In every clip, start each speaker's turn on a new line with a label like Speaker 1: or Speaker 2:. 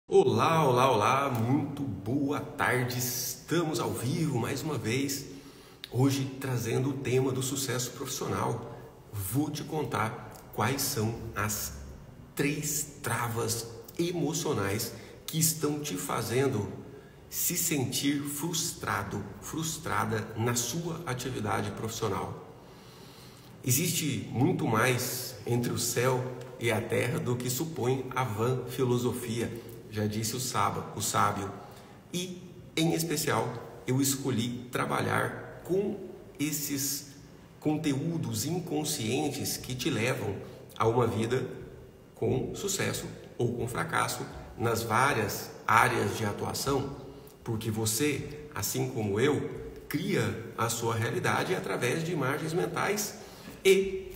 Speaker 1: Olá, olá, olá, muito boa tarde, estamos ao vivo mais uma vez, hoje trazendo o tema do sucesso profissional. Vou te contar quais são as 3 travas emocionais que estão te fazendo se sentir frustrado, frustrada na sua atividade profissional. Existe muito mais entre o céu e a terra do que supõe a vã filosofia, já disse o sábio. E, em especial, eu escolhi trabalhar com esses conteúdos inconscientes que te levam a uma vida com sucesso ou com fracasso nas várias áreas de atuação, porque você, assim como eu, cria a sua realidade através de imagens mentais e,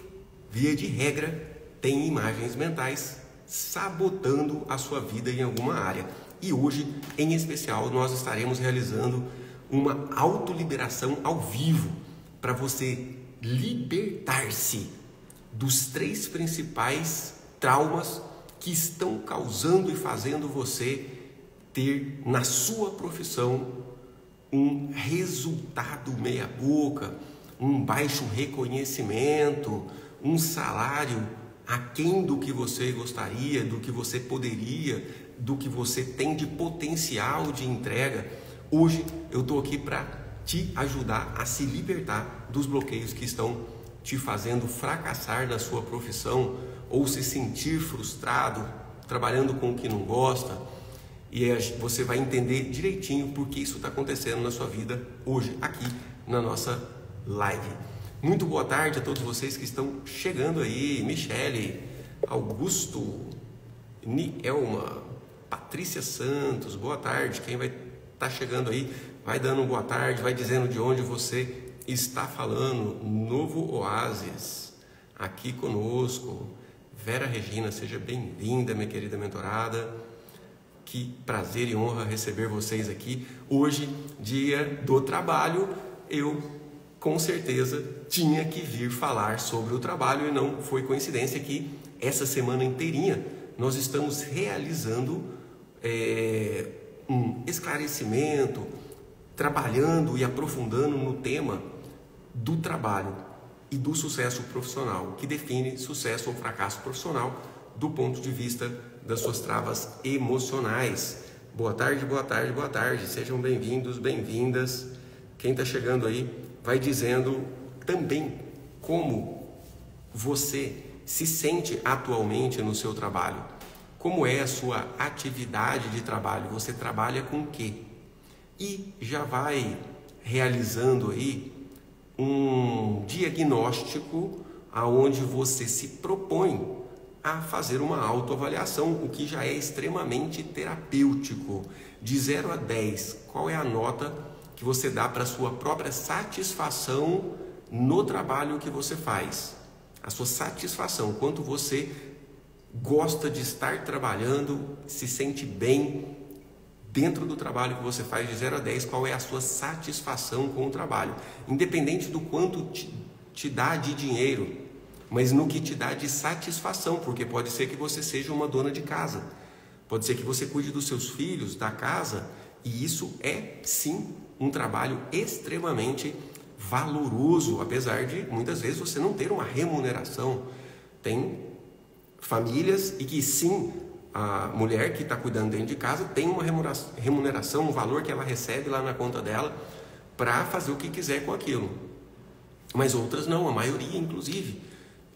Speaker 1: via de regra, tem imagens mentais sabotando a sua vida em alguma área. E hoje, em especial, nós estaremos realizando uma autoliberação ao vivo para você libertar-se dos 3 principais traumas que estão causando e fazendo você ter na sua profissão um resultado meia boca, um baixo reconhecimento, um salário aquém do que você gostaria, do que você poderia, do que você tem de potencial de entrega. Hoje eu estou aqui para te ajudar a se libertar dos bloqueios que estão te fazendo fracassar na sua profissão ou se sentir frustrado, trabalhando com o que não gosta. E você vai entender direitinho por que isso está acontecendo na sua vida hoje, aqui na nossa live. Muito boa tarde a todos vocês que estão chegando aí. Michele, Augusto, Nielma, Patrícia Santos, boa tarde. Quem vai estar chegando aí, vai dando boa tarde, vai dizendo de onde você está falando. Novo Oásis, aqui conosco. Vera Regina, seja bem-vinda, minha querida mentorada. Que prazer e honra receber vocês aqui. Hoje, dia do trabalho, eu com certeza tinha que vir falar sobre o trabalho e não foi coincidência que essa semana inteirinha nós estamos realizando um esclarecimento, trabalhando e aprofundando no tema do trabalho e do sucesso profissional, que define sucesso ou fracasso profissional do ponto de vista das suas travas emocionais. Boa tarde, boa tarde, boa tarde. Sejam bem-vindos, bem-vindas. Quem está chegando aí, vai dizendo também como você se sente atualmente no seu trabalho. Como é a sua atividade de trabalho? Você trabalha com o quê? E já vai realizando aí um diagnóstico aonde você se propõe a fazer uma autoavaliação, o que já é extremamente terapêutico. De 0 a 10, qual é a nota que você dá para a sua própria satisfação no trabalho que você faz? A sua satisfação, quanto você gosta de estar trabalhando, se sente bem dentro do trabalho que você faz. De 0 a 10, qual é a sua satisfação com o trabalho? Independente do quanto te dá de dinheiro, mas no que te dá de satisfação, porque pode ser que você seja uma dona de casa, pode ser que você cuide dos seus filhos, da casa, e isso é sim um trabalho extremamente valoroso, apesar de muitas vezes você não ter uma remuneração. Tem famílias e que sim, a mulher que está cuidando dentro de casa tem uma remuneração, um valor que ela recebe lá na conta dela para fazer o que quiser com aquilo, mas outras não, a maioria inclusive.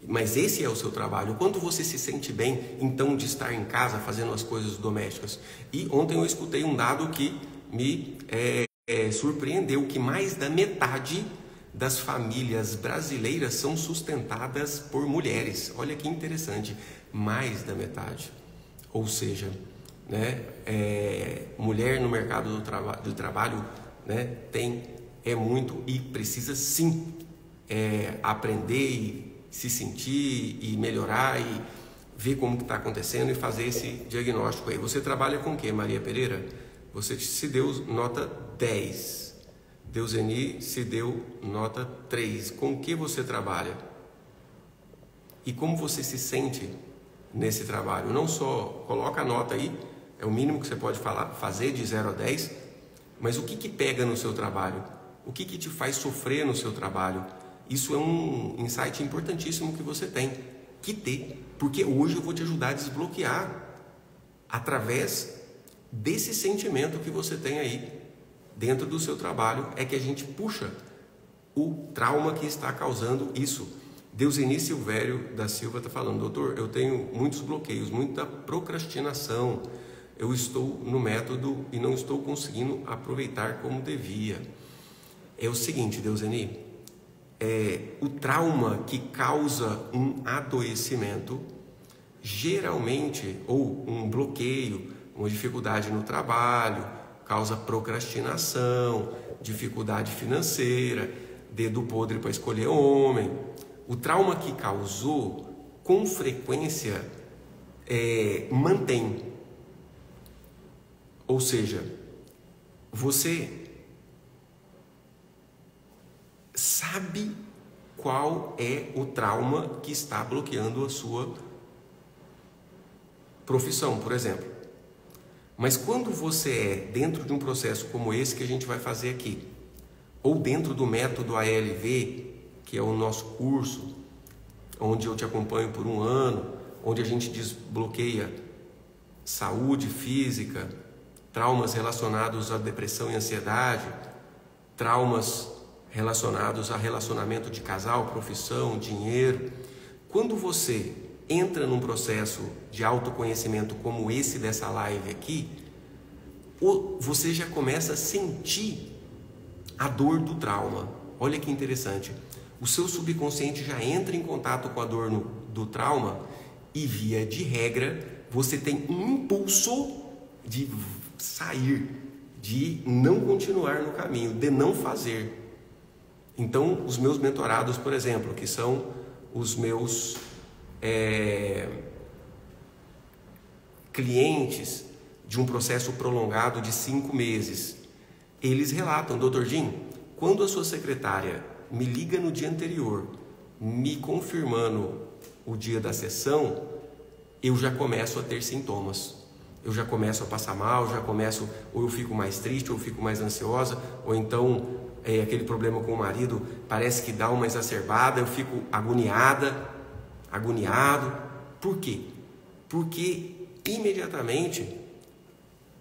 Speaker 1: Mas esse é o seu trabalho. Quando você se sente bem, então, de estar em casa fazendo as coisas domésticas. E ontem eu escutei um dado que me surpreendeu, que mais da metade das famílias brasileiras são sustentadas por mulheres. Olha que interessante, mais da metade. Ou seja, né, mulher no mercado do trabalho, né, é muito e precisa sim aprender e se sentir e melhorar e ver como está acontecendo e fazer esse diagnóstico aí. Você trabalha com o que, Maria Pereira? Você se deu nota 10. Deuseni se deu nota 3. Com o que você trabalha? E como você se sente nesse trabalho? Não só coloca a nota aí, é o mínimo que você pode fazer de 0 a 10, mas o que pega no seu trabalho? O que te faz sofrer no seu trabalho? Isso é um insight importantíssimo que você tem que ter, porque hoje eu vou te ajudar a desbloquear através desse sentimento que você tem aí dentro do seu trabalho, é que a gente puxa o trauma que está causando isso. Deuseni Silvério da Silva está falando: doutor, eu tenho muitos bloqueios, muita procrastinação, eu estou no método e não estou conseguindo aproveitar como devia. É o seguinte, Deuseni, o trauma que causa um adoecimento, geralmente, ou um bloqueio, uma dificuldade no trabalho, causa procrastinação, dificuldade financeira, dedo podre para escolher homem. O trauma que causou, com frequência, mantém. Ou seja, você sabe qual é o trauma que está bloqueando a sua profissão, por exemplo. Mas quando você é dentro de um processo como esse que a gente vai fazer aqui, ou dentro do método ALV, que é o nosso curso, onde eu te acompanho por 1 ano, onde a gente desbloqueia saúde física, traumas relacionados à depressão e ansiedade, traumas relacionados a relacionamento de casal, profissão, dinheiro. Quando você entra num processo de autoconhecimento como esse dessa live aqui, você já começa a sentir a dor do trauma. Olha que interessante. O seu subconsciente já entra em contato com a dor do trauma e, via de regra, você tem um impulso de sair, de não continuar no caminho, de não fazer. Então, os meus mentorados, por exemplo, que são os meus clientes de um processo prolongado de 5 meses, eles relatam: doutor Jim, quando a sua secretária me liga no dia anterior, me confirmando o dia da sessão, eu já começo a ter sintomas. Eu já começo a passar mal, ou eu fico mais triste, ou eu fico mais ansiosa, ou então aquele problema com o marido parece que dá uma exacerbada, eu fico agoniado. Por quê? Porque imediatamente,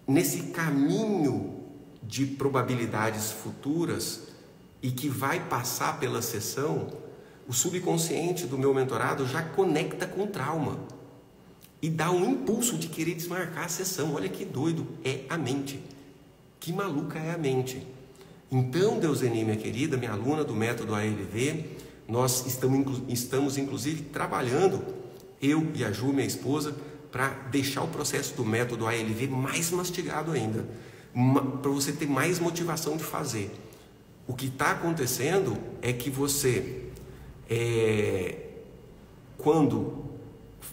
Speaker 1: nesse caminho de probabilidades futuras e que vai passar pela sessão, o subconsciente do meu mentorado já conecta com o trauma e dá um impulso de querer desmarcar a sessão. Olha que doido é a mente, que maluca é a mente. Então, Deuseni, minha querida, minha aluna do método ALV, nós estamos inclusive trabalhando, eu e a Ju, minha esposa, para deixar o processo do método ALV mais mastigado ainda, para você ter mais motivação de fazer. O que está acontecendo é que você, quando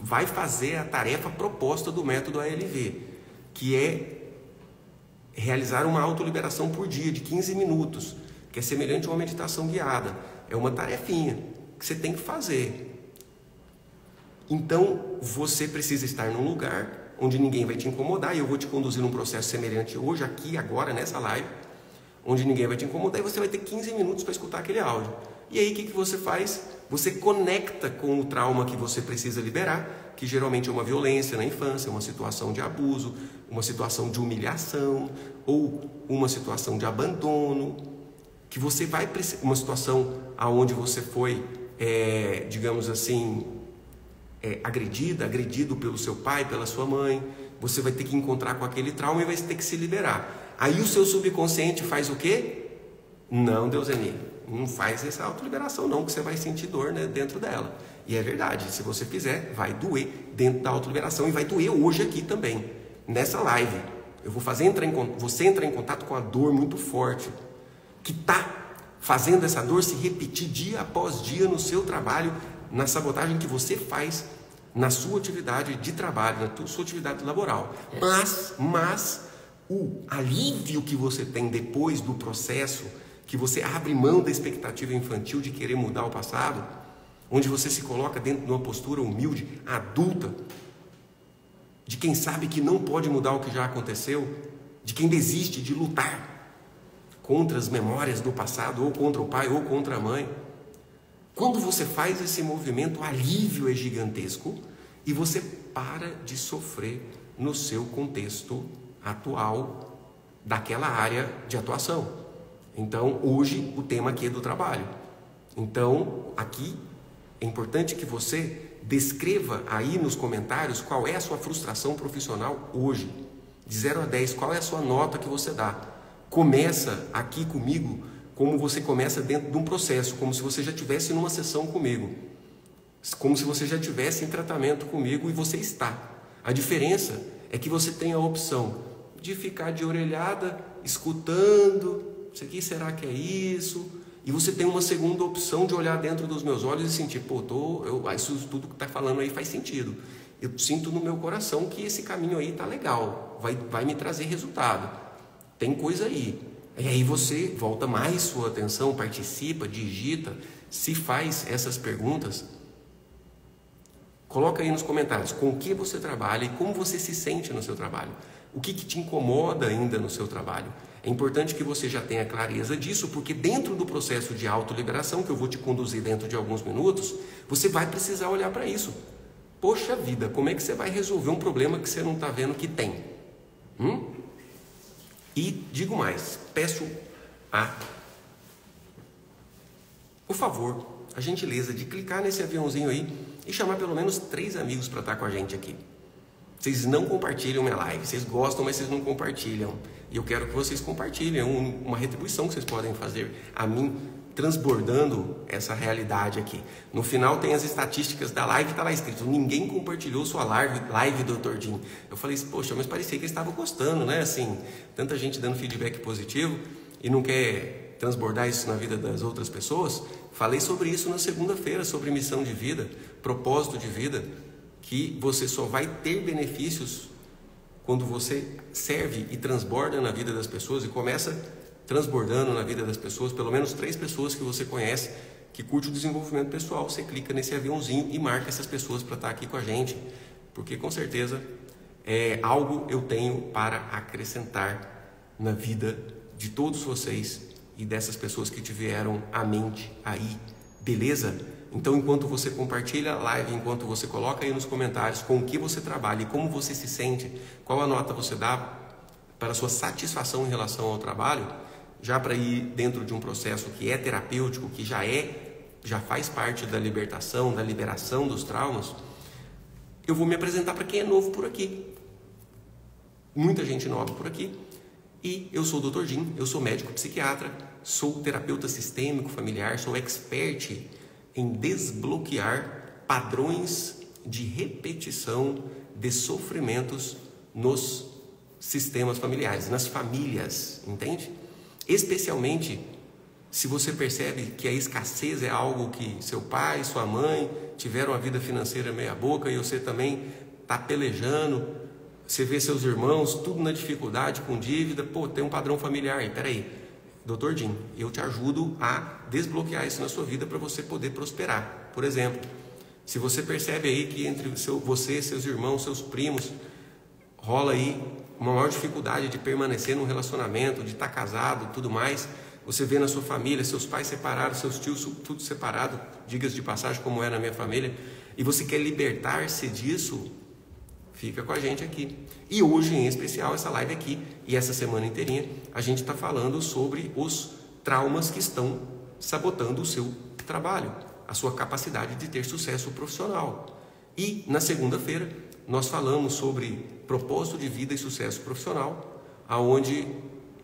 Speaker 1: vai fazer a tarefa proposta do método ALV, que é realizar uma autoliberação por dia de 15 minutos, que é semelhante a uma meditação guiada. É uma tarefinha que você tem que fazer. Então, você precisa estar num lugar onde ninguém vai te incomodar, e eu vou te conduzir num processo semelhante hoje, aqui, agora, nessa live, onde ninguém vai te incomodar, e você vai ter 15 minutos para escutar aquele áudio. E aí, o que você faz? Você conecta com o trauma que você precisa liberar, que geralmente é uma violência na infância, uma situação de abuso, uma situação de humilhação, ou uma situação de abandono, que você vai precisar, uma situação onde você foi, digamos assim, agredido pelo seu pai, pela sua mãe. Você vai ter que encontrar com aquele trauma e vai ter que se liberar. Aí o seu subconsciente faz o quê? Não, Deuseni, não faz essa autoliberação não, que você vai sentir dor, né, dentro dela. E é verdade, se você fizer, vai doer dentro da autoliberação, e vai doer hoje aqui também, nessa live. Eu vou fazer você entrar em contato com a dor muito forte, que está fazendo essa dor se repetir dia após dia no seu trabalho, na sabotagem que você faz na sua atividade de trabalho, na sua atividade laboral. Mas o alívio que você tem depois do processo, que você abre mão da expectativa infantil de querer mudar o passado, onde você se coloca dentro de uma postura humilde, adulta, de quem sabe que não pode mudar o que já aconteceu, de quem desiste de lutar contra as memórias do passado, ou contra o pai, ou contra a mãe. Quando você faz esse movimento, o alívio é gigantesco e você para de sofrer no seu contexto atual daquela área de atuação. Então, hoje, o tema aqui é do trabalho. Então, aqui é importante que você descreva aí nos comentários qual é a sua frustração profissional hoje. De 0 a 10, qual é a sua nota que você dá? Começa aqui comigo como você começa dentro de um processo, como se você já estivesse numa sessão comigo. Como se você já estivesse em tratamento comigo e você está. A diferença é que você tem a opção de ficar de orelhada, escutando, isso aqui será que é isso? E você tem uma segunda opção de olhar dentro dos meus olhos e sentir, pô, isso tudo que está falando aí faz sentido. Eu sinto no meu coração que esse caminho aí está legal, vai me trazer resultado. Tem coisa aí. E aí você volta mais sua atenção, participa, digita, se faz essas perguntas. Coloca aí nos comentários com o que você trabalha e como você se sente no seu trabalho. O que te incomoda ainda no seu trabalho? É importante que você já tenha clareza disso, porque dentro do processo de autoliberação, que eu vou te conduzir dentro de alguns minutos, você vai precisar olhar para isso. Poxa vida, como é que você vai resolver um problema que você não está vendo que tem? E digo mais, peço por favor, a gentileza de clicar nesse aviãozinho aí e chamar pelo menos 3 amigos para estar com a gente aqui. Vocês não compartilham minha live, vocês gostam, mas vocês não compartilham. E eu quero que vocês compartilhem uma retribuição que vocês podem fazer a mim, transbordando essa realidade aqui. No final tem as estatísticas da live, está lá escrito, ninguém compartilhou sua live, Dr. Jim. Eu falei, poxa, mas parecia que eles estavam gostando, né? Assim, tanta gente dando feedback positivo e não quer transbordar isso na vida das outras pessoas. Falei sobre isso na segunda-feira, sobre missão de vida, propósito de vida, que você só vai ter benefícios quando você serve e transborda na vida das pessoas e começa transbordando na vida das pessoas, pelo menos 3 pessoas que você conhece que curte o desenvolvimento pessoal, você clica nesse aviãozinho e marca essas pessoas para estar aqui com a gente, porque com certeza algo eu tenho para acrescentar na vida de todos vocês e dessas pessoas que te vieram à mente aí, beleza? Então, enquanto você compartilha a live, enquanto você coloca aí nos comentários com o que você trabalha e como você se sente, qual a nota você dá para a sua satisfação em relação ao trabalho, já para ir dentro de um processo que é terapêutico, que já faz parte da libertação, da liberação dos traumas, eu vou me apresentar para quem é novo por aqui. Muita gente nova por aqui. E eu sou o Dr. Jim, eu sou médico psiquiatra, sou terapeuta sistêmico familiar, sou expert em desbloquear padrões de repetição de sofrimentos nos sistemas familiares, nas famílias, entende? Especialmente se você percebe que a escassez é algo que seu pai, sua mãe tiveram a vida financeira meia boca e você também está pelejando, você vê seus irmãos tudo na dificuldade, com dívida, tem um padrão familiar, peraí, Dr. Jim, eu te ajudo a desbloquear isso na sua vida para você poder prosperar. Por exemplo, se você percebe aí que entre você, seus irmãos, seus primos, rola aí uma maior dificuldade de permanecer num relacionamento, de estar casado, tudo mais, você vê na sua família, seus pais separados, seus tios tudo separado, diga-se de passagem como é na minha família, e você quer libertar-se disso, fica com a gente aqui. E hoje, em especial, essa live aqui e essa semana inteirinha, a gente está falando sobre os traumas que estão sabotando o seu trabalho, a sua capacidade de ter sucesso profissional. E na segunda-feira, nós falamos sobre propósito de vida e sucesso profissional, aonde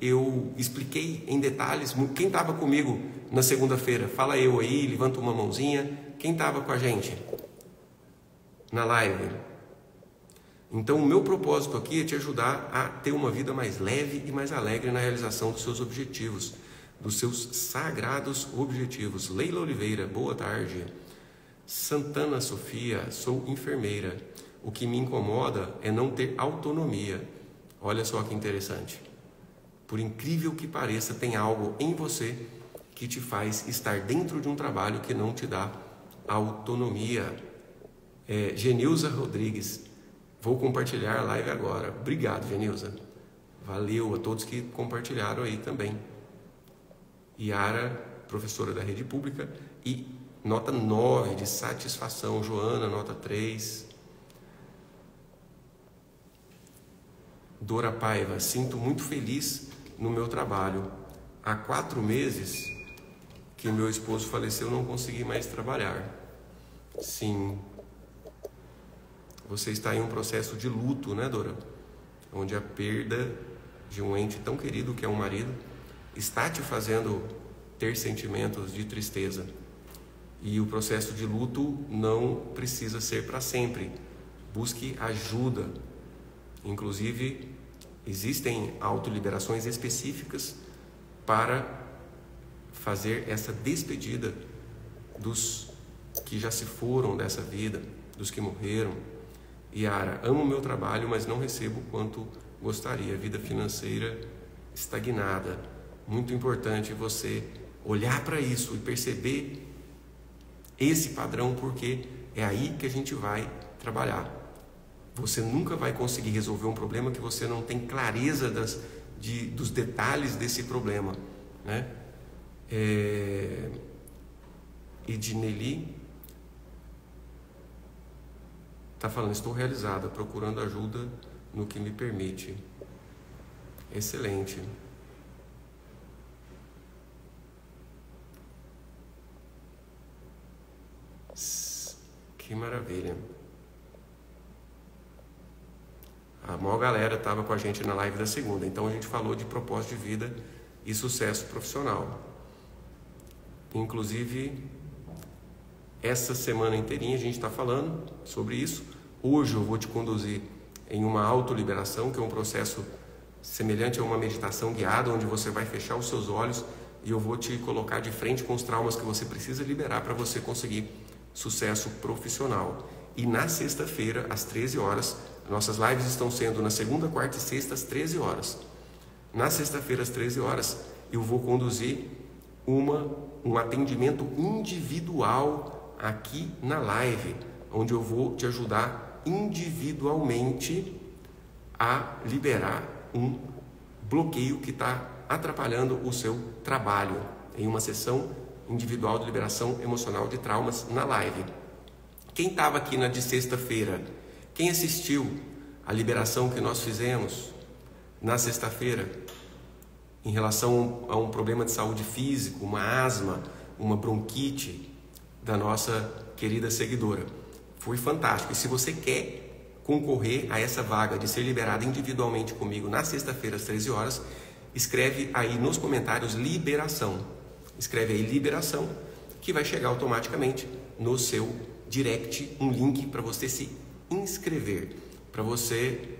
Speaker 1: eu expliquei em detalhes. Quem estava comigo na segunda-feira? Fala eu aí, levanta uma mãozinha. Quem estava com a gente na live? Então, o meu propósito aqui é te ajudar a ter uma vida mais leve e mais alegre na realização dos seus objetivos, dos seus sagrados objetivos. Leila Oliveira, boa tarde. Santana Sofia, sou enfermeira. O que me incomoda é não ter autonomia. Olha só que interessante. Por incrível que pareça, tem algo em você que te faz estar dentro de um trabalho que não te dá autonomia. Genilza Rodrigues, Vou compartilhar a live agora. Obrigado, Genilza. Valeu a todos que compartilharam aí também. Yara, professora da rede pública, e nota 9 de satisfação. Joana, nota 3. Dora Paiva, sinto muito feliz no meu trabalho. Há 4 meses que meu esposo faleceu, não consegui mais trabalhar. Sim. Você está em um processo de luto, né, Dora? Onde a perda de um ente tão querido que é um marido está te fazendo ter sentimentos de tristeza. E o processo de luto não precisa ser para sempre. Busque ajuda. Inclusive, existem autoliberações específicas para fazer essa despedida dos que já se foram dessa vida, dos que morreram. Yara, amo meu trabalho, mas não recebo quanto gostaria. Vida financeira estagnada. Muito importante você olhar para isso e perceber esse padrão, porque é aí que a gente vai trabalhar. Você nunca vai conseguir resolver um problema que você não tem clareza dos detalhes desse problema, né? Edneli está falando, estou realizada, procurando ajuda no que me permite. Excelente. Que maravilha. A maior galera estava com a gente na live da segunda, então a gente falou de propósito de vida e sucesso profissional. Inclusive, essa semana inteirinha a gente está falando sobre isso. Hoje eu vou te conduzir em uma autoliberação, que é um processo semelhante a uma meditação guiada, onde você vai fechar os seus olhos e eu vou te colocar de frente com os traumas que você precisa liberar para você conseguir sucesso profissional. E na sexta-feira, às 13 horas, nossas lives estão sendo na segunda, quarta e sexta, às 13 horas. Na sexta-feira, às 13 horas, eu vou conduzir um atendimento individual aqui na live, onde eu vou te ajudar individualmente a liberar um bloqueio que está atrapalhando o seu trabalho, em uma sessão individual de liberação emocional de traumas na live. Quem estava aqui na de sexta-feira? Quem assistiu a liberação que nós fizemos na sexta-feira em relação a um problema de saúde físico, uma asma, uma bronquite da nossa querida seguidora? Foi fantástico. E se você quer concorrer a essa vaga de ser liberado individualmente comigo na sexta-feira às 13 horas, escreve aí nos comentários liberação. Escreve aí liberação, que vai chegar automaticamente no seu direct um link para você se inscrever, para você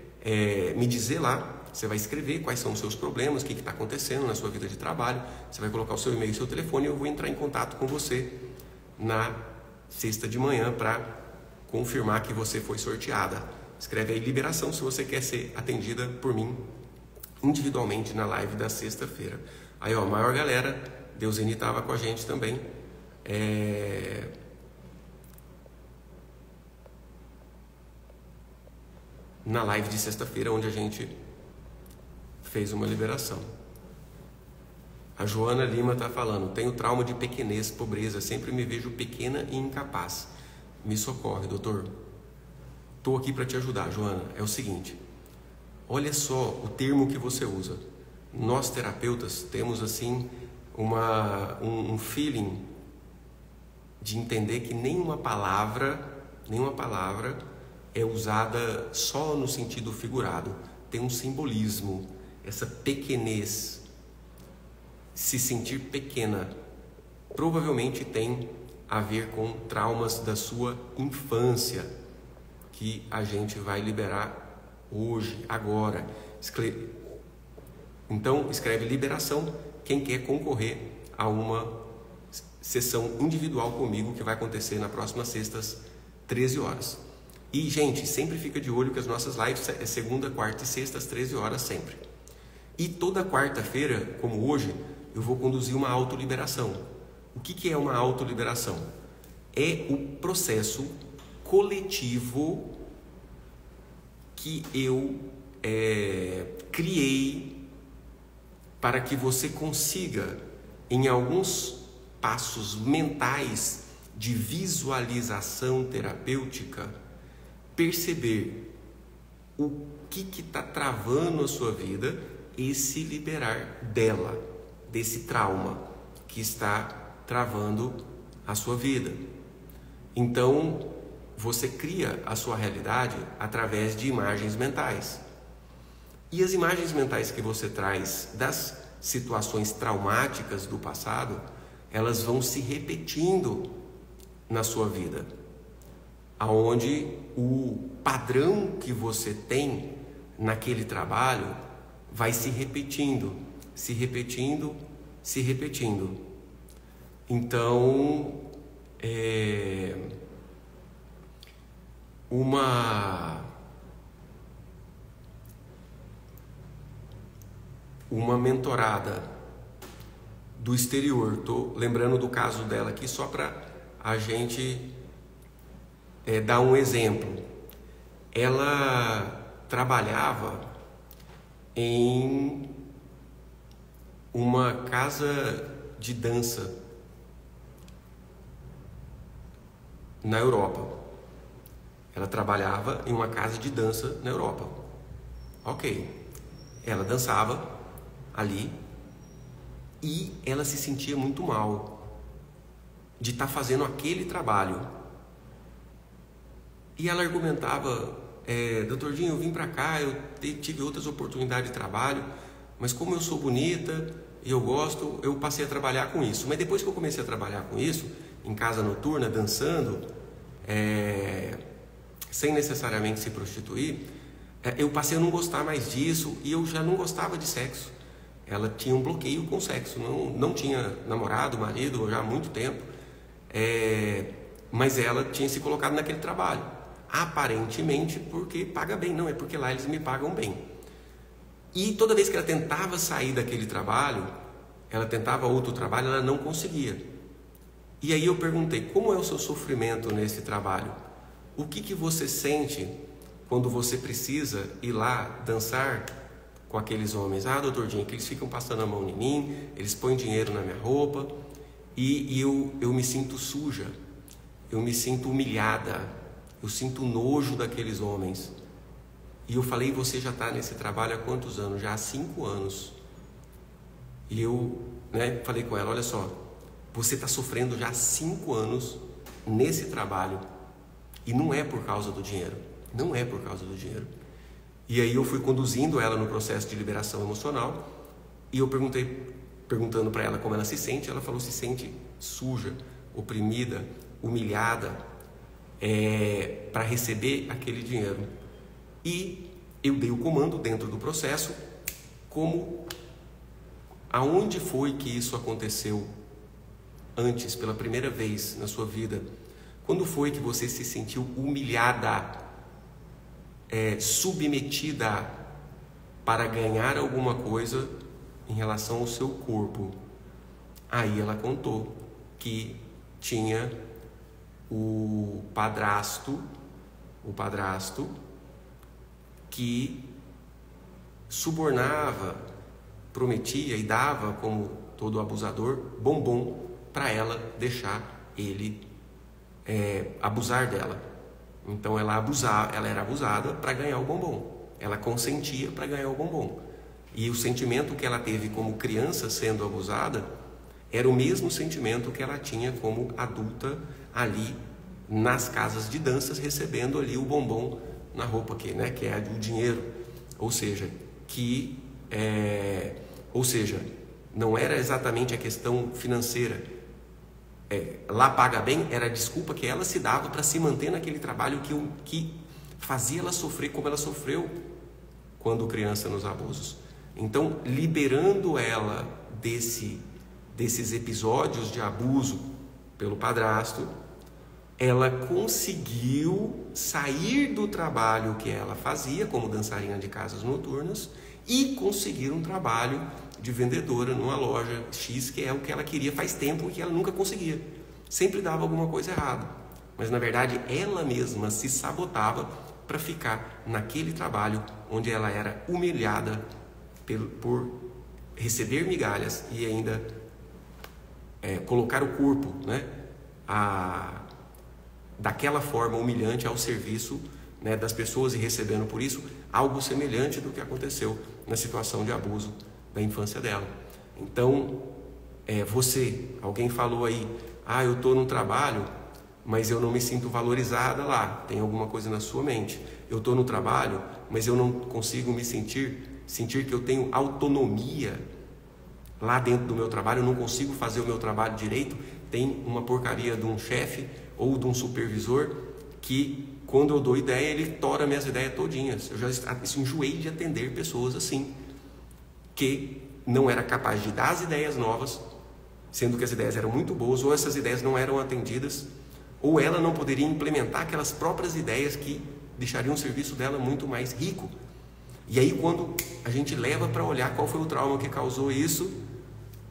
Speaker 1: me dizer lá. Você vai escrever quais são os seus problemas, o que está acontecendo na sua vida de trabalho. Você vai colocar o seu e-mail e o seu telefone e eu vou entrar em contato com você na sexta de manhã para confirmar que você foi sorteada. Escreve aí liberação se você quer ser atendida por mim individualmente na live da sexta-feira. Aí, ó, a maior galera, Deuseni estava com a gente também. Na live de sexta-feira, onde a gente fez uma liberação. A Joana Lima está falando, tenho trauma de pequenez, pobreza, sempre me vejo pequena e incapaz. Me socorre, doutor. Estou aqui para te ajudar, Joana. É o seguinte, olha só o termo que você usa. Nós terapeutas temos assim um feeling de entender que nenhuma palavra é usada só no sentido figurado. Tem um simbolismo. Essa pequenez, se sentir pequena, provavelmente tem a ver com traumas da sua infância, que a gente vai liberar hoje, agora. Então, escreve liberação, quem quer concorrer a uma sessão individual comigo, que vai acontecer na próxima sexta, às 13 horas. E, gente, sempre fica de olho que as nossas lives é segunda, quarta e sexta, às 13 horas, sempre. E toda quarta-feira, como hoje, eu vou conduzir uma autoliberação. O que é uma autoliberação? É o processo coletivo que eu criei para que você consiga, em alguns passos mentais de visualização terapêutica, perceber o que está travando a sua vida e se liberar dela, desse trauma que está travando a sua vida. Então, você cria a sua realidade através de imagens mentais. E as imagens mentais que você traz das situações traumáticas do passado, elas vão se repetindo na sua vida, aonde o padrão que você tem naquele trabalho vai se repetindo, se repetindo, se repetindo. Então, uma mentorada do exterior, estou lembrando do caso dela aqui só para a gente dar um exemplo. Ela trabalhava em uma casa de dança na Europa. Ela trabalhava em uma casa de dança na Europa. Ok. Ela dançava ali e ela se sentia muito mal de estar fazendo aquele trabalho. E ela argumentava, Dr. Dinho, eu vim para cá, eu tive outras oportunidades de trabalho, mas como eu sou bonita e eu gosto, eu passei a trabalhar com isso. Mas depois que eu comecei a trabalhar com isso, em casa noturna, dançando, sem necessariamente se prostituir, eu passei a não gostar mais disso e eu já não gostava de sexo. Ela tinha um bloqueio com o sexo, não tinha namorado, marido já há muito tempo, mas ela tinha se colocado naquele trabalho, aparentemente porque paga bem, não é porque lá eles me pagam bem. E toda vez que ela tentava sair daquele trabalho, ela tentava outro trabalho, ela não conseguia. E aí eu perguntei, como é o seu sofrimento nesse trabalho? O que você sente quando você precisa ir lá dançar com aqueles homens? Doutor Dinho, que eles ficam passando a mão em mim, eles põem dinheiro na minha roupa e eu me sinto suja, eu me sinto humilhada, eu sinto nojo daqueles homens. E eu falei, você já está nesse trabalho há quantos anos? Já há 5 anos. E eu falei com ela, olha só, você está sofrendo já há 5 anos nesse trabalho e não é por causa do dinheiro, não é por causa do dinheiro. E aí eu fui conduzindo ela no processo de liberação emocional e eu perguntando para ela como ela se sente. Ela falou, se sente suja, oprimida, humilhada para receber aquele dinheiro. E eu dei o comando dentro do processo, aonde foi que isso aconteceu antes, pela primeira vez na sua vida? Quando foi que você se sentiu humilhada, submetida para ganhar alguma coisa em relação ao seu corpo? Aí ela contou que tinha o padrasto que subornava, prometia e dava, como todo abusador, bombom para ela deixar ele abusar dela. Então ela era abusada para ganhar o bombom, ela consentia para ganhar o bombom. E o sentimento que ela teve como criança sendo abusada era o mesmo sentimento que ela tinha como adulta ali nas casas de danças, recebendo ali o bombom na roupa que é o dinheiro. Ou seja, não era exatamente a questão financeira. Lá paga bem era a desculpa que ela se dava para se manter naquele trabalho que fazia ela sofrer como ela sofreu quando criança nos abusos. Então, liberando ela desses episódios de abuso pelo padrasto, ela conseguiu sair do trabalho que ela fazia como dançarina de casas noturnas e conseguir um trabalho de vendedora numa loja X, que é o que ela queria faz tempo e que ela nunca conseguia. Sempre dava alguma coisa errada. Mas na verdade ela mesma se sabotava para ficar naquele trabalho onde ela era humilhada por receber migalhas e ainda colocar o corpo, né, daquela forma humilhante ao serviço, né, das pessoas e recebendo por isso algo semelhante do que aconteceu na situação de abuso da infância dela. Então, alguém falou aí, eu estou num trabalho, mas eu não me sinto valorizada lá. Tem alguma coisa na sua mente. Eu estou no trabalho, mas eu não consigo me sentir que eu tenho autonomia lá dentro do meu trabalho, eu não consigo fazer o meu trabalho direito. Tem uma porcaria de um chefe ou de um supervisor que, quando eu dou ideia, ele tora minhas ideias todinhas. Eu já enjoei de atender pessoas assim, que não era capaz de dar as ideias novas, sendo que as ideias eram muito boas, ou essas ideias não eram atendidas, ou ela não poderia implementar aquelas próprias ideias que deixariam o serviço dela muito mais rico. E aí, quando a gente leva para olhar qual foi o trauma que causou isso,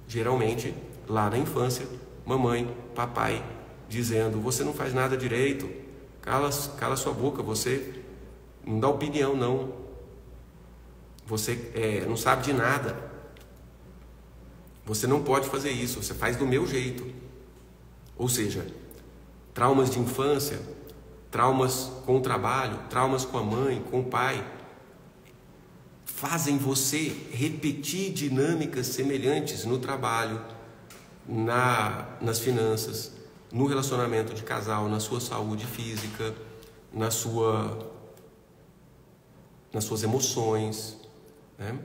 Speaker 1: geralmente, lá na infância, mamãe, papai, dizendo, você não faz nada direito, cala sua boca, você não dá opinião não, você não sabe de nada, você não pode fazer isso, você faz do meu jeito. Ou seja, traumas de infância, traumas com o trabalho, traumas com a mãe, com o pai, fazem você repetir dinâmicas semelhantes no trabalho, nas finanças, no relacionamento de casal, na sua saúde física, nas suas emoções, né?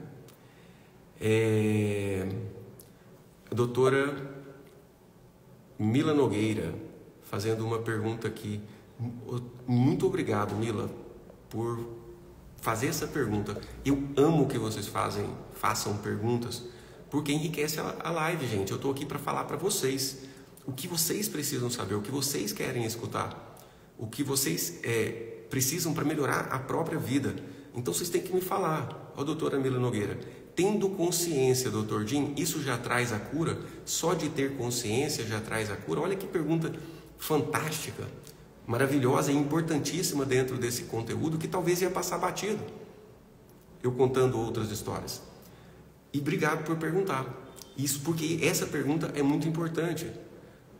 Speaker 1: A doutora Mila Nogueira fazendo uma pergunta aqui. Muito obrigado, Mila, por fazer essa pergunta. Eu amo que vocês façam perguntas, porque enriquece a live, gente. Eu estou aqui para falar para vocês o que vocês precisam saber, o que vocês querem escutar, o que vocês precisam para melhorar a própria vida. Então vocês têm que me falar. Ó, doutora Mila Nogueira, tendo consciência, doutor Jim, isso já traz a cura? Só de ter consciência já traz a cura? Olha que pergunta fantástica, maravilhosa e importantíssima dentro desse conteúdo que talvez ia passar batido, eu contando outras histórias. E obrigado por perguntar. Isso porque essa pergunta é muito importante.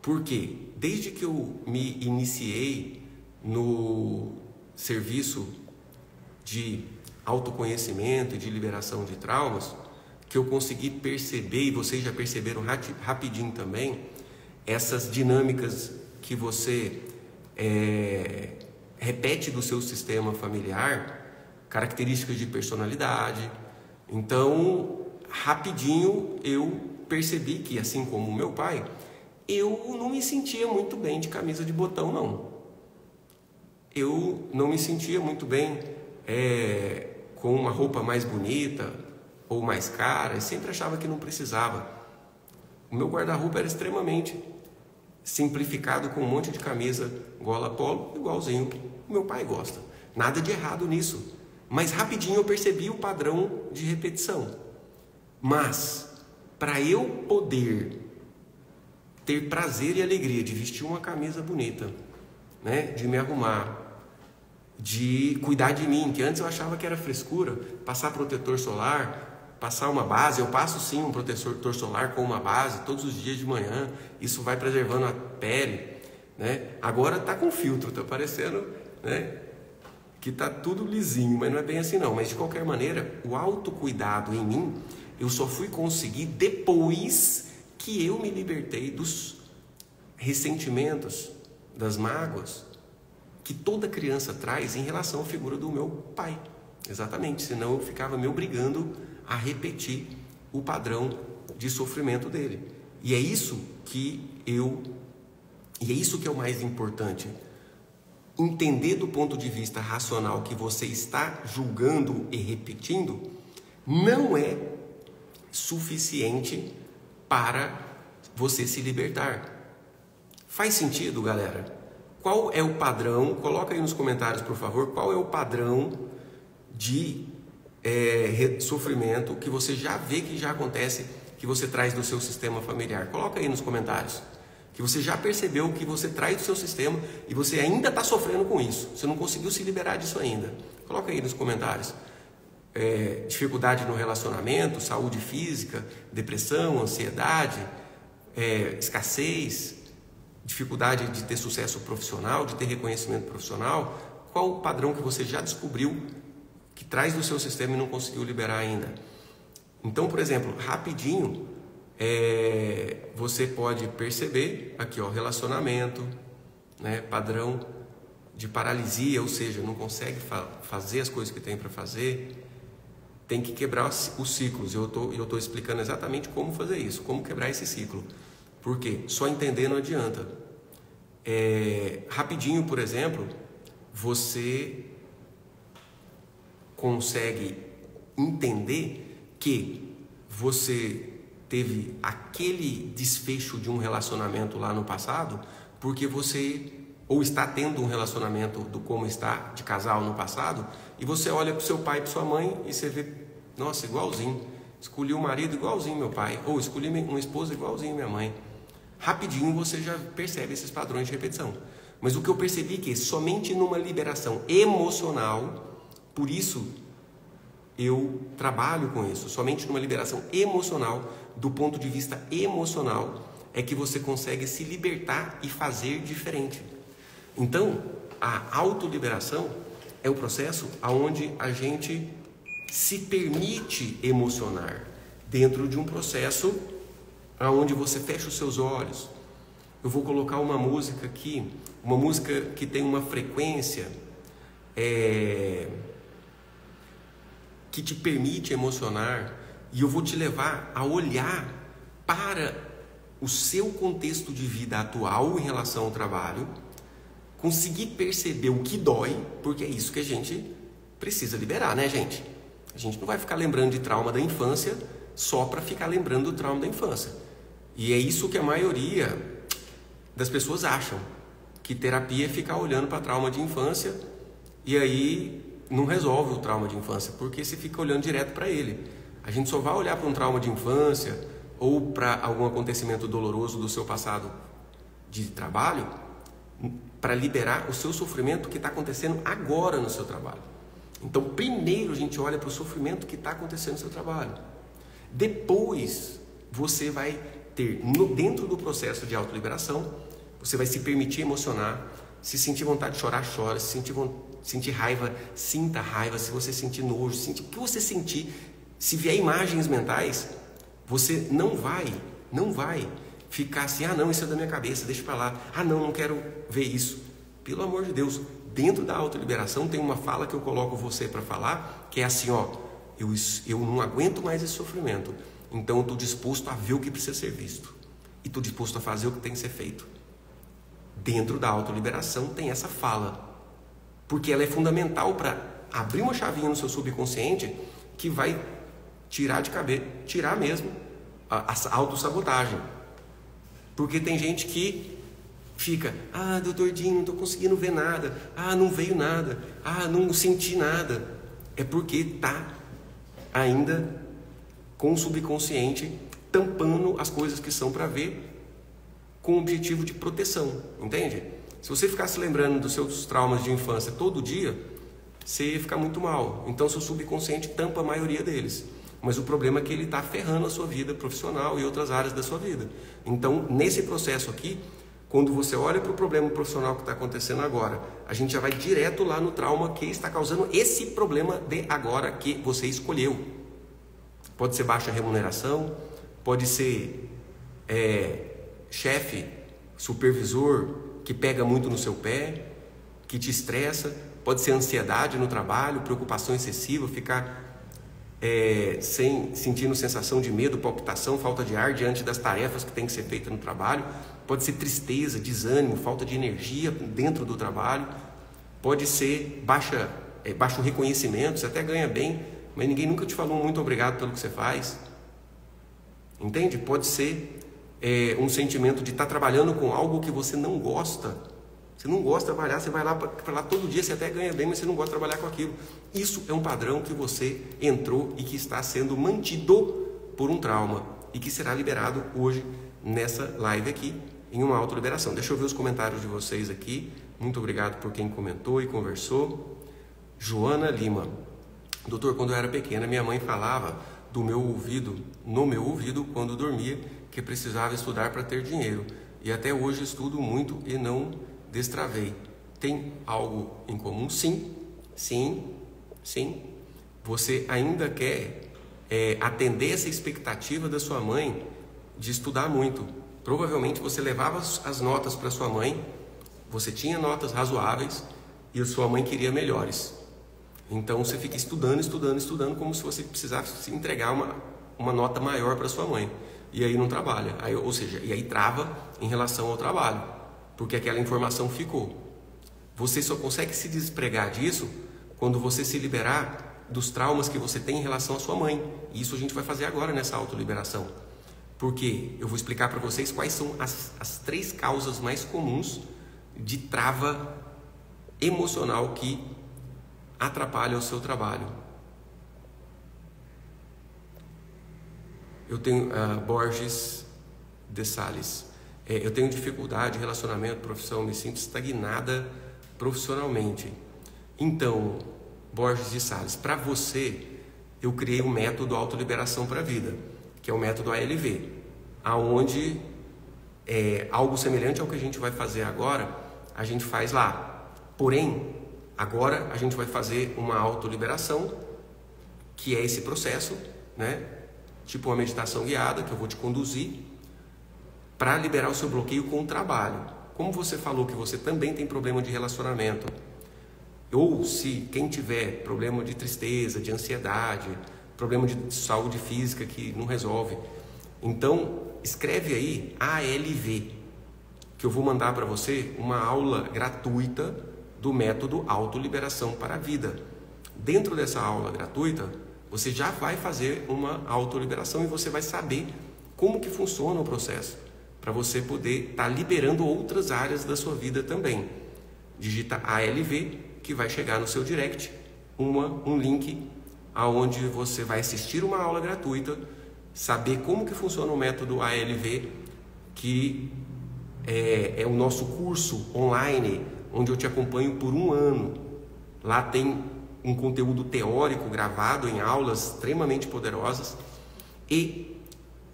Speaker 1: Porque desde que eu me iniciei no serviço de autoconhecimento e de liberação de traumas, que eu consegui perceber, e vocês já perceberam rapidinho também, essas dinâmicas que você repete do seu sistema familiar, características de personalidade. Então, rapidinho eu percebi que, assim como o meu pai, eu não me sentia muito bem de camisa de botão, não. Eu não me sentia muito bem com uma roupa mais bonita ou mais cara, eu sempre achava que não precisava. O meu guarda-roupa era extremamente simplificado, com um monte de camisa gola polo, igualzinho o meu pai gosta. Nada de errado nisso. Mas rapidinho eu percebi o padrão de repetição. Mas, para eu poder ter prazer e alegria de vestir uma camisa bonita, né, de me arrumar, de cuidar de mim, que antes eu achava que era frescura, passar protetor solar, passar uma base, eu passo sim um protetor solar com uma base todos os dias de manhã, isso vai preservando a pele, né? Agora tá com filtro, tá parecendo, né, que tá tudo lisinho, mas não é bem assim não. Mas de qualquer maneira, o autocuidado em mim, eu só fui conseguir depois que eu me libertei dos ressentimentos, das mágoas que toda criança traz em relação à figura do meu pai. Exatamente, senão eu ficava me obrigando a repetir o padrão de sofrimento dele. E é isso que é o mais importante. Entender do ponto de vista racional que você está julgando e repetindo não é suficiente para você se libertar. Faz sentido, galera? Qual é o padrão? Coloca aí nos comentários, por favor, qual é o padrão de sofrimento que você já vê que já acontece, que você traz do seu sistema familiar. Coloca aí nos comentários. que você já percebeu que você traz do seu sistema e você ainda está sofrendo com isso. Você não conseguiu se liberar disso ainda. Coloca aí nos comentários. Dificuldade no relacionamento, saúde física, depressão, ansiedade, escassez, dificuldade de ter sucesso profissional, de ter reconhecimento profissional. Qual o padrão que você já descobriu que traz do seu sistema e não conseguiu liberar ainda? Então, por exemplo, rapidinho, você pode perceber aqui, ó, relacionamento, né, padrão de paralisia, ou seja, não consegue fazer as coisas que tem para fazer. Tem que quebrar os ciclos. Eu tô explicando exatamente como fazer isso, como quebrar esse ciclo. Por quê? Só entender não adianta. Rapidinho, por exemplo, você consegue entender que você teve aquele desfecho de um relacionamento lá no passado porque você ou está tendo um relacionamento do como está de casal no passado e você olha para o seu pai e para sua mãe e você vê, nossa, igualzinho, escolhi um marido igualzinho meu pai, ou escolhi uma esposa igualzinho minha mãe. Rapidinho você já percebe esses padrões de repetição. Mas o que eu percebi é que somente numa liberação emocional, por isso eu trabalho com isso, somente numa liberação emocional, do ponto de vista emocional, é que você consegue se libertar e fazer diferente. Então, a autoliberação é o processo onde a gente se permite emocionar dentro de um processo onde você fecha os seus olhos. Eu vou colocar uma música aqui, uma música que tem uma frequência que te permite emocionar, e eu vou te levar a olhar para o seu contexto de vida atual em relação ao trabalho, conseguir perceber o que dói, porque é isso que a gente precisa liberar, né, gente? A gente não vai ficar lembrando de trauma da infância só para ficar lembrando do trauma da infância. E é isso que a maioria das pessoas acham, que terapia é ficar olhando para trauma de infância e aí não resolve o trauma de infância, porque você fica olhando direto para ele. A gente só vai olhar para um trauma de infância ou para algum acontecimento doloroso do seu passado de trabalho para liberar o seu sofrimento que está acontecendo agora no seu trabalho. Então, primeiro a gente olha para o sofrimento que está acontecendo no seu trabalho. Depois, você vai ter, dentro do processo de autoliberação, você vai se permitir emocionar. Se sentir vontade de chorar, chora. Se sentir raiva, sinta raiva. Se você sentir nojo, o que você sentir. Se vier imagens mentais, você não vai ficar assim, não, isso é da minha cabeça, deixa pra lá. Não quero ver isso. Pelo amor de Deus, dentro da autoliberação tem uma fala que eu coloco você para falar, que é assim, eu não aguento mais esse sofrimento, então eu estou disposto a ver o que precisa ser visto. E estou disposto a fazer o que tem que ser feito. Dentro da autoliberação tem essa fala, porque ela é fundamental para abrir uma chavinha no seu subconsciente que vai tirar mesmo a autossabotagem. Porque tem gente que fica, doutor Dinho, não estou conseguindo ver nada, não veio nada, não senti nada. É porque está ainda com o subconsciente tampando as coisas que são para ver, com o objetivo de proteção, entende? Se você ficasse lembrando dos seus traumas de infância todo dia, você ia ficar muito mal. Então seu subconsciente tampa a maioria deles. Mas o problema é que ele está ferrando a sua vida profissional e outras áreas da sua vida. Então, nesse processo aqui, quando você olha para o problema profissional que está acontecendo agora, a gente já vai direto lá no trauma que está causando esse problema de agora que você escolheu. Pode ser baixa remuneração, pode ser chefe, supervisor que pega muito no seu pé, que te estressa, pode ser ansiedade no trabalho, preocupação excessiva, ficar sentindo sensação de medo, palpitação, falta de ar diante das tarefas que tem que ser feitas no trabalho, pode ser tristeza, desânimo, falta de energia dentro do trabalho, pode ser baixo reconhecimento, você até ganha bem, mas ninguém nunca te falou muito obrigado pelo que você faz, entende? Pode ser um sentimento de estar trabalhando com algo que você não gosta. Você não gosta de trabalhar, você vai lá para lá todo dia, você até ganha bem, mas você não gosta de trabalhar com aquilo. Isso é um padrão que você entrou e que está sendo mantido por um trauma e que será liberado hoje nessa live aqui. em uma autoliberação. Deixa eu ver os comentários de vocês aqui. Muito obrigado por quem comentou e conversou. Joana Lima. Doutor, quando eu era pequena, minha mãe falava no meu ouvido, quando dormia, que precisava estudar para ter dinheiro. E até hoje estudo muito e não destravei. Tem algo em comum? Sim. Você ainda quer atender essa expectativa da sua mãe de estudar muito. Provavelmente você levava as notas para sua mãe, você tinha notas razoáveis e a sua mãe queria melhores. Então você fica estudando, como se você precisasse entregar uma nota maior para sua mãe. E aí não trabalha. E aí trava em relação ao trabalho, porque aquela informação ficou. Você só consegue se despregar disso quando você se liberar dos traumas que você tem em relação à sua mãe. E isso a gente vai fazer agora nessa autoliberação. Porque eu vou explicar para vocês quais são as 3 causas mais comuns de trava emocional que atrapalha o seu trabalho. Eu tenho Borges de Sales. Eu tenho dificuldade em relacionamento, profissão, me sinto estagnada profissionalmente. Então, Borges de Sales, para você, eu criei um método autoliberação para a vida, que é o método ALV, aonde algo semelhante ao que a gente vai fazer agora, a gente faz lá. Porém, agora a gente vai fazer uma autoliberação, que é esse processo, né? Tipo uma meditação guiada, que eu vou te conduzir para liberar o seu bloqueio com o trabalho. Como você falou que você também tem problema de relacionamento, ou se quem tiver problema de tristeza, de ansiedade, problema de saúde física que não resolve, então escreve aí ALV, que eu vou mandar para você uma aula gratuita do método autoliberação para a vida. Dentro dessa aula gratuita, você já vai fazer uma autoliberação e você vai saber como que funciona o processo, para você poder estar liberando outras áreas da sua vida também. Digita ALV, que vai chegar no seu direct, um link aonde você vai assistir uma aula gratuita, saber como que funciona o método ALV, que é o nosso curso online, onde eu te acompanho por 1 ano. Lá tem um conteúdo teórico gravado em aulas extremamente poderosas e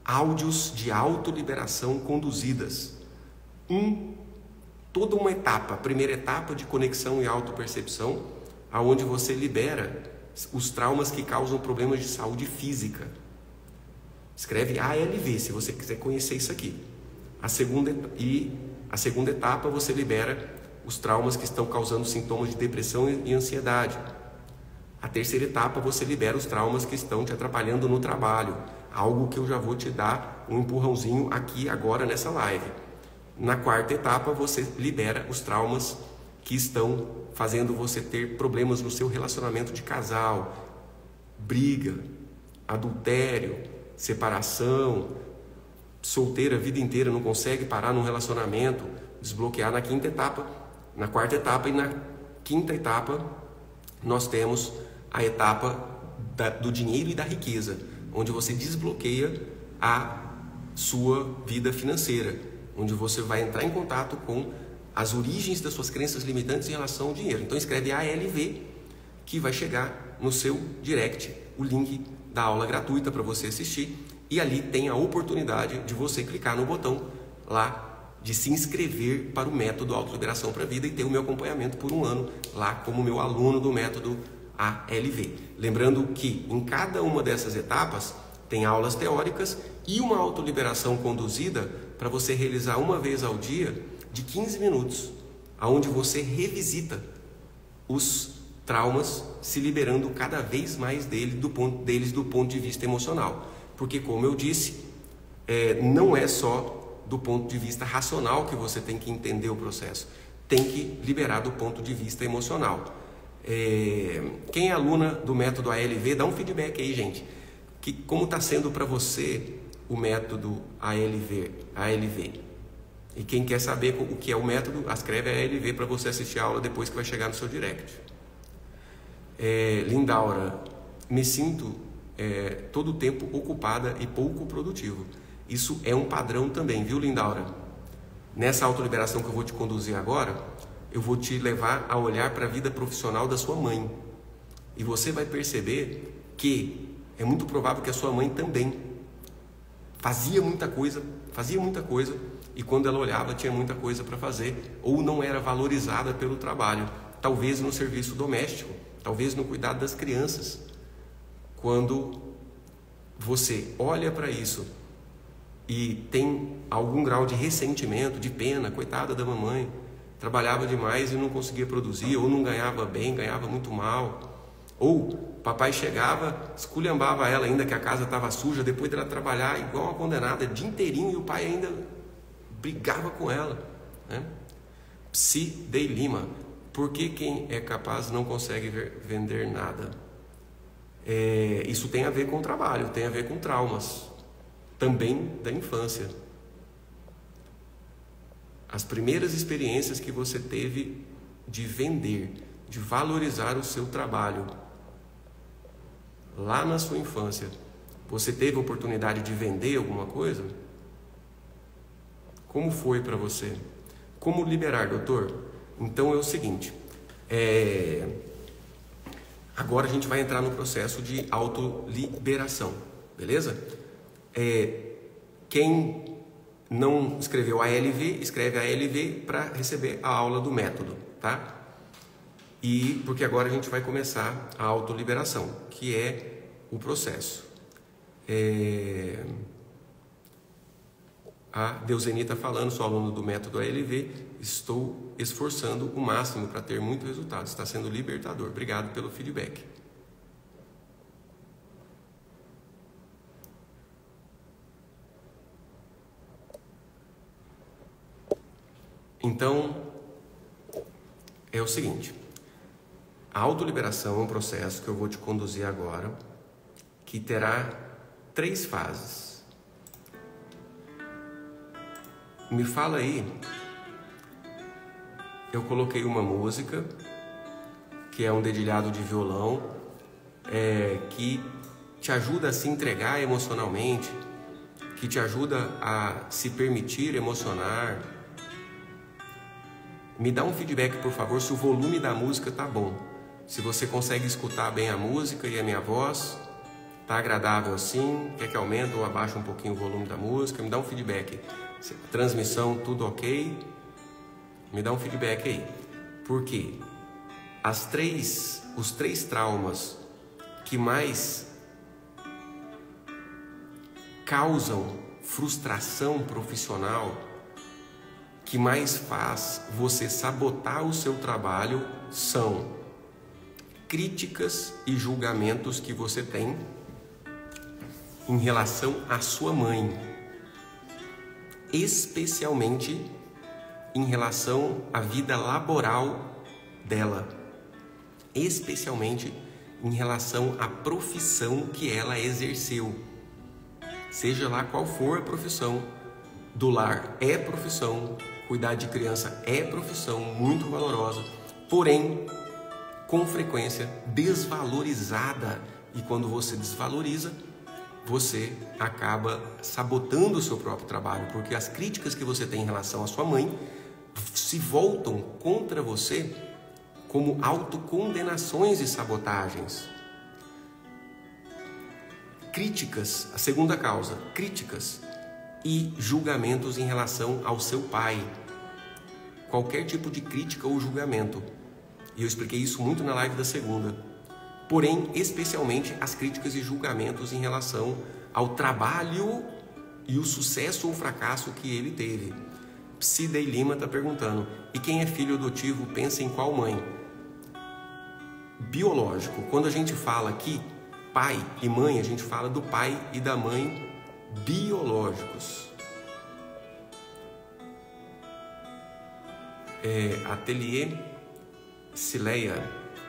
Speaker 1: áudios de autoliberação conduzidas. Toda uma etapa, a primeira etapa de conexão e autopercepção, aonde você libera os traumas que causam problemas de saúde física. Escreve ALV se você quiser conhecer isso aqui. A segunda etapa, você libera os traumas que estão causando sintomas de depressão e ansiedade. A terceira etapa, você libera os traumas que estão te atrapalhando no trabalho, algo que eu já vou te dar um empurrãozinho aqui agora nessa live. Na quarta etapa, você libera os traumas que estão fazendo você ter problemas no seu relacionamento de casal, briga, adultério, separação, solteira a vida inteira, não consegue parar num relacionamento, desbloquear na quinta etapa. Na quarta etapa e na quinta etapa, nós temos a etapa do dinheiro e da riqueza, onde você desbloqueia a sua vida financeira, onde você vai entrar em contato com as origens das suas crenças limitantes em relação ao dinheiro. Então escreve ALV, que vai chegar no seu direct o link da aula gratuita para você assistir, e ali tem a oportunidade de você clicar no botão lá de se inscrever para o método Autoliberação para a Vida e ter o meu acompanhamento por 1 ano lá como meu aluno do método ALV. Lembrando que em cada uma dessas etapas tem aulas teóricas e uma autoliberação conduzida para você realizar uma vez ao dia de 15 minutos, onde você revisita os traumas, se liberando cada vez mais deles do ponto de vista emocional. Porque, como eu disse, não é só do ponto de vista racional que você tem que entender o processo, tem que liberar do ponto de vista emocional. Quem é aluna do método ALV, dá um feedback aí, gente, como está sendo para você o método ALV. E quem quer saber o que é o método, escreve ALV para você assistir a aula depois, que vai chegar no seu direct. Lindaura, me sinto todo o tempo ocupada e pouco produtivo. Isso é um padrão também, viu, Lindaura? Nessa autoliberação que eu vou te conduzir agora, eu vou te levar a olhar para a vida profissional da sua mãe. E você vai perceber que é muito provável que a sua mãe também fazia muita coisa, e quando ela olhava tinha muita coisa para fazer, ou não era valorizada pelo trabalho, talvez no serviço doméstico, talvez no cuidado das crianças. Quando você olha para isso e tem algum grau de ressentimento, de pena, coitada da mamãe, trabalhava demais e não conseguia produzir, ou não ganhava bem, ganhava muito mal, ou papai chegava, esculhambava ela ainda que a casa estava suja, depois dela trabalhar igual uma condenada, o dia inteirinho, e o pai ainda brigava com ela, né? Psi de Lima. Por que quem é capaz não consegue vender nada? Isso tem a ver com o trabalho, tem a ver com traumas, também da infância. As primeiras experiências que você teve de vender, de valorizar o seu trabalho, lá na sua infância, você teve a oportunidade de vender alguma coisa? Como foi para você? Como liberar, doutor? Então é o seguinte, agora a gente vai entrar no processo de autoliberação, beleza? Quem não escreveu a ALV, escreve a ALV para receber a aula do método, tá? E porque agora a gente vai começar a autoliberação, que é o processo. A Deuseni está falando, sou aluno do método ALV, estou esforçando o máximo para ter muito resultado, está sendo libertador. Obrigado pelo feedback. Então, é o seguinte, a autoliberação é um processo que eu vou te conduzir agora, que terá 3 fases. Me fala aí, eu coloquei uma música, que é um dedilhado de violão, que te ajuda a se entregar emocionalmente, que te ajuda a se permitir emocionar. Me dá um feedback, por favor, se o volume da música tá bom. Se você consegue escutar bem a música e a minha voz, tá agradável assim, quer que aumente ou abaixe um pouquinho o volume da música, me dá um feedback. Transmissão, tudo ok? Me dá um feedback aí. Porque os 3 traumas que mais causam frustração profissional, que mais faz você sabotar o seu trabalho, são críticas e julgamentos que você tem em relação à sua mãe, especialmente em relação à vida laboral dela, especialmente em relação à profissão que ela exerceu, seja lá qual for a profissão. Do lar é profissão, cuidar de criança é profissão muito valorosa, porém com frequência desvalorizada, e quando você desvaloriza, você acaba sabotando o seu próprio trabalho, porque as críticas que você tem em relação à sua mãe se voltam contra você como autocondenações e sabotagens. Críticas, a segunda causa, críticas e julgamentos em relação ao seu pai. Qualquer tipo de crítica ou julgamento. E eu expliquei isso muito na live da segunda. Porém, especialmente as críticas e julgamentos em relação ao trabalho e o sucesso ou fracasso que ele teve. Psi de Lima está perguntando, e quem é filho adotivo pensa em qual mãe? Biológico. Quando a gente fala aqui pai e mãe, a gente fala do pai e da mãe biológicos. Ateliê Cileia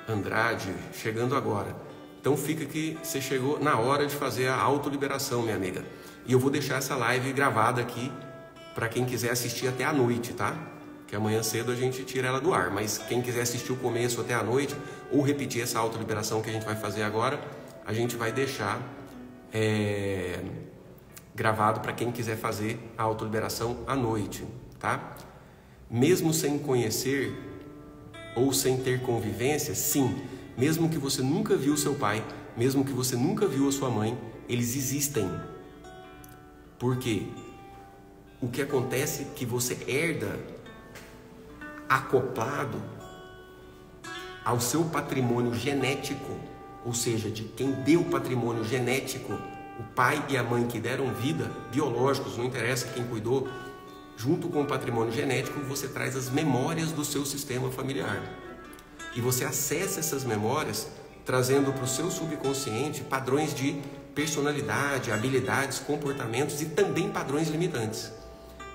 Speaker 1: Andrade, chegando agora. Então fica que você chegou na hora de fazer a autoliberação, minha amiga. E eu vou deixar essa live gravada aqui para quem quiser assistir até a noite, tá? Que amanhã cedo a gente tira ela do ar. Mas quem quiser assistir o começo até a noite, ou repetir essa autoliberação que a gente vai fazer agora, a gente vai deixar gravado para quem quiser fazer a autoliberação à noite. tá? Mesmo sem conhecer ou sem ter convivência, sim, mesmo que você nunca viu seu pai, mesmo que você nunca viu a sua mãe, eles existem. Por quê? O que acontece é que você herda acoplado ao seu patrimônio genético, ou seja, de quem deu o patrimônio genético, o pai e a mãe que deram vida, biológicos, não interessa quem cuidou, junto com o patrimônio genético, você traz as memórias do seu sistema familiar. E você acessa essas memórias trazendo para o seu subconsciente padrões de personalidade, habilidades, comportamentos e também padrões limitantes.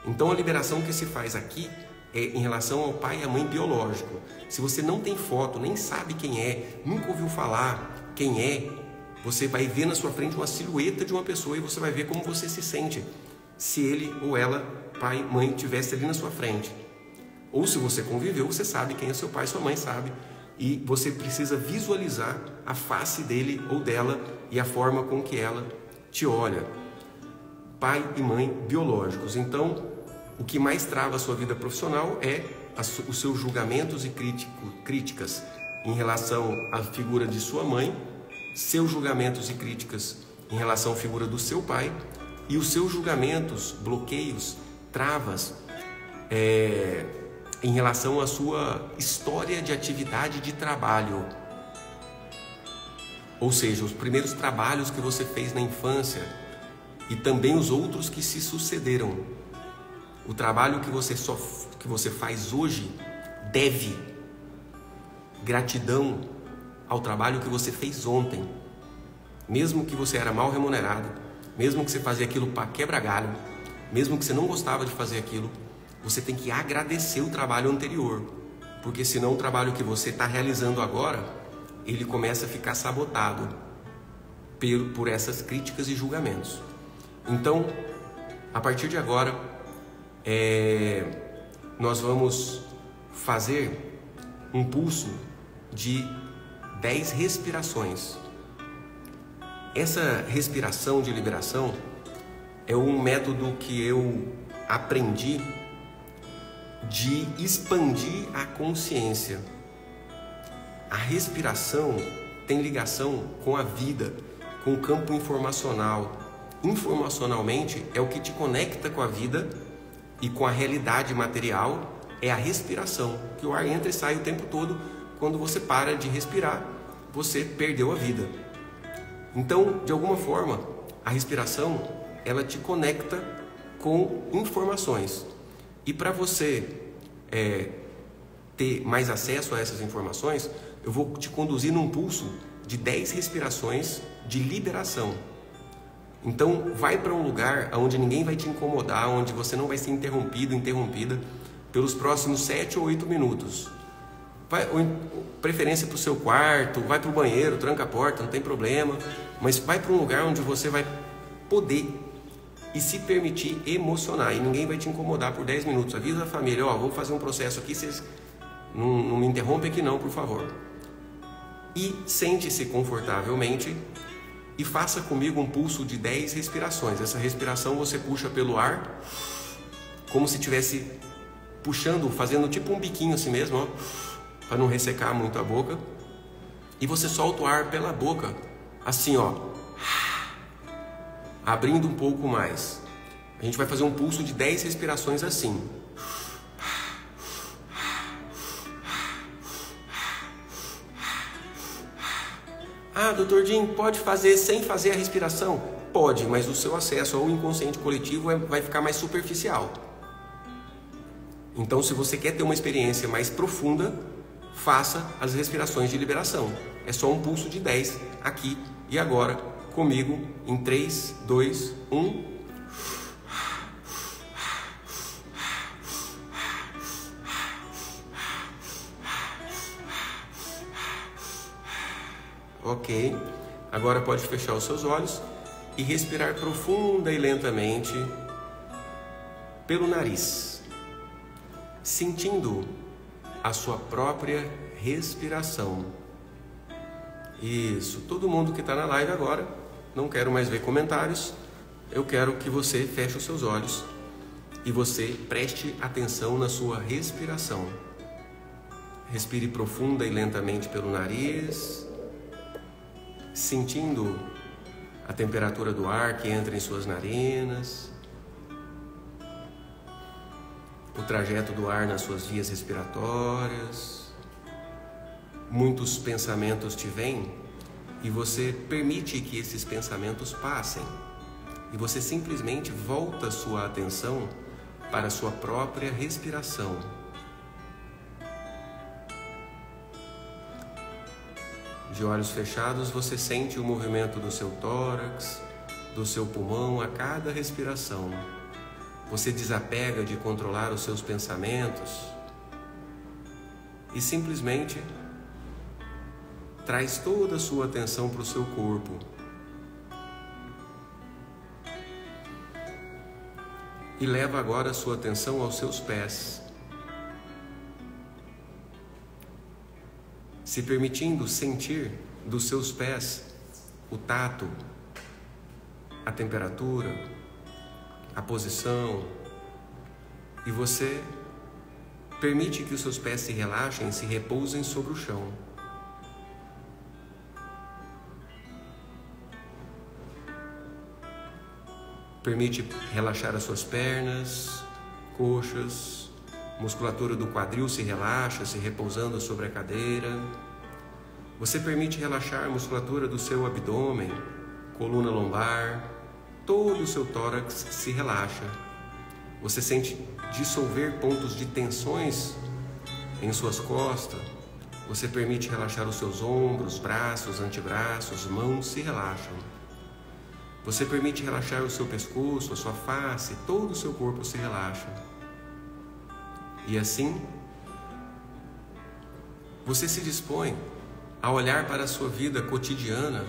Speaker 1: Então a liberação que se faz aqui é em relação ao pai e à mãe biológico. Se você não tem foto, nem sabe quem é, nunca ouviu falar quem é, você vai ver na sua frente uma silhueta de uma pessoa e você vai ver como você se sente se ele ou ela, pai, mãe, estivesse ali na sua frente. Ou se você conviveu, você sabe quem é seu pai, sua mãe sabe, e você precisa visualizar a face dele ou dela e a forma com que ela te olha. Pai e mãe biológicos. Então, o que mais trava a sua vida profissional é os seus julgamentos e críticas em relação à figura de sua mãe, seus julgamentos e críticas em relação à figura do seu pai e os seus julgamentos, bloqueios, travas em relação à sua história de atividade de trabalho. Ou seja, os primeiros trabalhos que você fez na infância e também os outros que se sucederam. O trabalho que você faz hoje deve gratidão ao trabalho que você fez ontem. Mesmo que você era mal remunerado, mesmo que você fazia aquilo para quebrar galho, mesmo que você não gostava de fazer aquilo, você tem que agradecer o trabalho anterior, porque senão o trabalho que você está realizando agora, ele começa a ficar sabotado por essas críticas e julgamentos. Então, a partir de agora, nós vamos fazer um pulso de 10 respirações. Essa respiração de liberação é um método que eu aprendi de expandir a consciência. A respiração tem ligação com a vida, com o campo informacional. Informacionalmente é o que te conecta com a vida e com a realidade material, é a respiração, que o ar entra e sai o tempo todo. Quando você para de respirar, você perdeu a vida. Então, de alguma forma, a respiração, ela te conecta com informações. E para você ter mais acesso a essas informações, eu vou te conduzir num pulso de 10 respirações de liberação. Então, vai para um lugar onde ninguém vai te incomodar, onde você não vai ser interrompida pelos próximos 7 ou 8 minutos. Vai, preferência para o seu quarto, vai para o banheiro, tranca a porta, não tem problema, mas vai para um lugar onde você vai poder e se permitir emocionar, e ninguém vai te incomodar por 10 minutos. Avisa a família, vamos fazer um processo aqui, vocês não me interrompem aqui não, por favor. E sente-se confortavelmente e faça comigo um pulso de 10 respirações. Essa respiração você puxa pelo ar, como se estivesse puxando, fazendo tipo um biquinho assim mesmo, para não ressecar muito a boca. E você solta o ar pela boca, assim, abrindo um pouco mais. A gente vai fazer um pulso de 10 respirações assim. Ah, Dr. Jim, pode fazer sem fazer a respiração? Pode, mas o seu acesso ao inconsciente coletivo vai ficar mais superficial. Então, se você quer ter uma experiência mais profunda, faça as respirações de liberação. É só um pulso de 10 aqui e agora, comigo, em 3, 2, 1. Ok, agora pode fechar os seus olhos e respirar profunda e lentamente pelo nariz, sentindo a sua própria respiração. Isso, todo mundo que está na live agora, não quero mais ver comentários, eu quero que você feche os seus olhos e você preste atenção na sua respiração. Respire profunda e lentamente pelo nariz, sentindo a temperatura do ar que entra em suas narinas, o trajeto do ar nas suas vias respiratórias. Muitos pensamentos te vêm e você permite que esses pensamentos passem. E você simplesmente volta sua atenção para a sua própria respiração. De olhos fechados, você sente o movimento do seu tórax, do seu pulmão a cada respiração. Você desapega de controlar os seus pensamentos e simplesmente traz toda a sua atenção para o seu corpo. E leva agora a sua atenção aos seus pés, se permitindo sentir dos seus pés o tato, a temperatura, a posição, e você permite que os seus pés se relaxem, se repousem sobre o chão. Permite relaxar as suas pernas, coxas, musculatura do quadril se relaxa, se repousando sobre a cadeira. Você permite relaxar a musculatura do seu abdômen, coluna lombar, todo o seu tórax se relaxa. Você sente dissolver pontos de tensões em suas costas. Você permite relaxar os seus ombros, braços, antebraços, mãos se relaxam. Você permite relaxar o seu pescoço, a sua face, todo o seu corpo se relaxa. E assim, você se dispõe a olhar para a sua vida cotidiana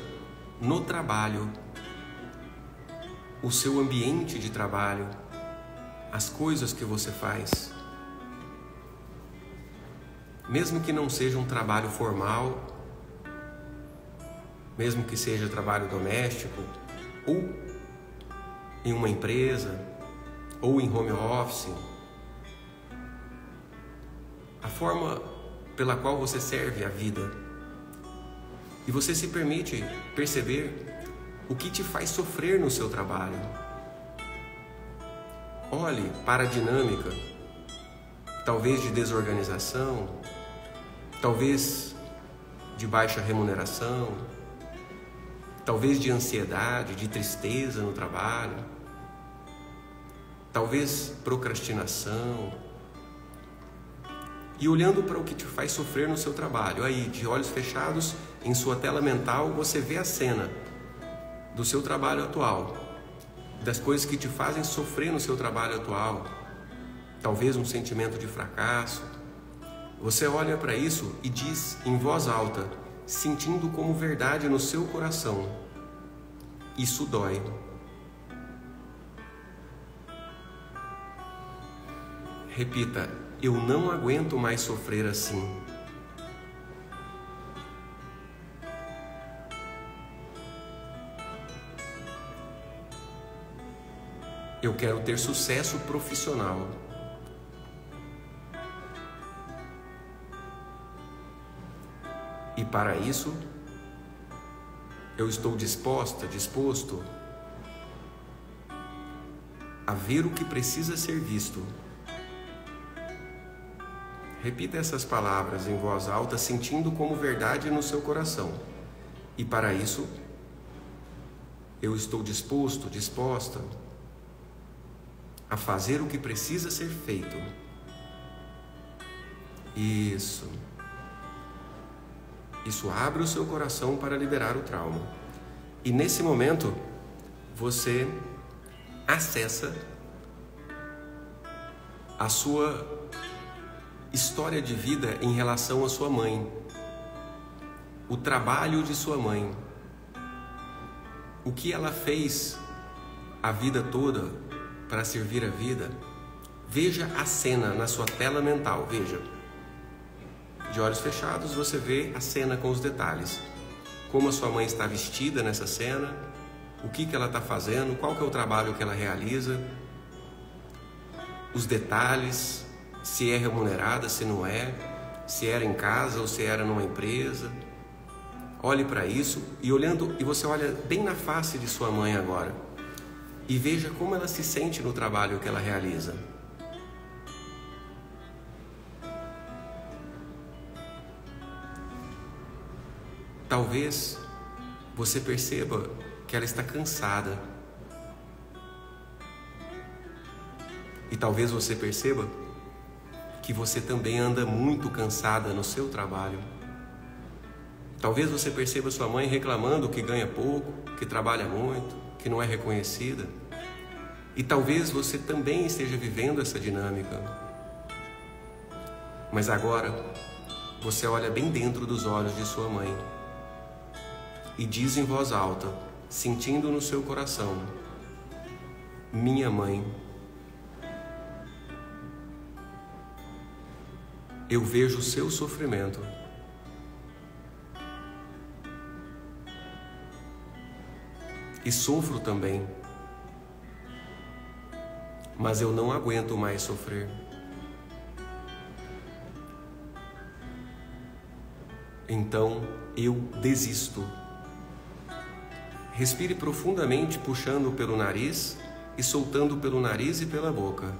Speaker 1: no trabalho, o seu ambiente de trabalho, as coisas que você faz. Mesmo que não seja um trabalho formal, mesmo que seja trabalho doméstico, ou em uma empresa, ou em home office, a forma pela qual você serve a vida. E você se permite perceber o que te faz sofrer no seu trabalho. Olhe para a dinâmica, talvez de desorganização, talvez de baixa remuneração, talvez de ansiedade, de tristeza no trabalho, talvez procrastinação. E olhando para o que te faz sofrer no seu trabalho, aí, de olhos fechados, em sua tela mental, você vê a cena do seu trabalho atual, das coisas que te fazem sofrer no seu trabalho atual, talvez um sentimento de fracasso. Você olha para isso e diz em voz alta, sentindo como verdade no seu coração: isso dói. Repita: eu não aguento mais sofrer assim. Eu quero ter sucesso profissional. E para isso, eu estou disposto a ver o que precisa ser visto. Repita essas palavras em voz alta, sentindo como verdade no seu coração. E para isso, eu estou disposta a fazer o que precisa ser feito. Isso abre o seu coração para liberar o trauma. E nesse momento, você acessa a sua história de vida em relação à sua mãe, o trabalho de sua mãe, o que ela fez a vida toda para servir a vida. Veja a cena na sua tela mental, veja. De olhos fechados, você vê a cena com os detalhes. Como a sua mãe está vestida nessa cena, o que ela está fazendo, qual que é o trabalho que ela realiza. os detalhes, se é remunerada, se não é, se era em casa ou se era numa empresa. Olhe para isso e você olha bem na face de sua mãe agora e veja como ela se sente no trabalho que ela realiza. Talvez você perceba que ela está cansada. E talvez você perceba que você também anda muito cansada no seu trabalho. Talvez você perceba sua mãe reclamando que ganha pouco, que trabalha muito, que não é reconhecida. E talvez você também esteja vivendo essa dinâmica. Mas agora, você olha bem dentro dos olhos de sua mãe e diz em voz alta, sentindo no seu coração: minha mãe, eu vejo o seu sofrimento. E sofro também. Mas eu não aguento mais sofrer. Então eu desisto. Respire profundamente, puxando pelo nariz e soltando pelo nariz e pela boca.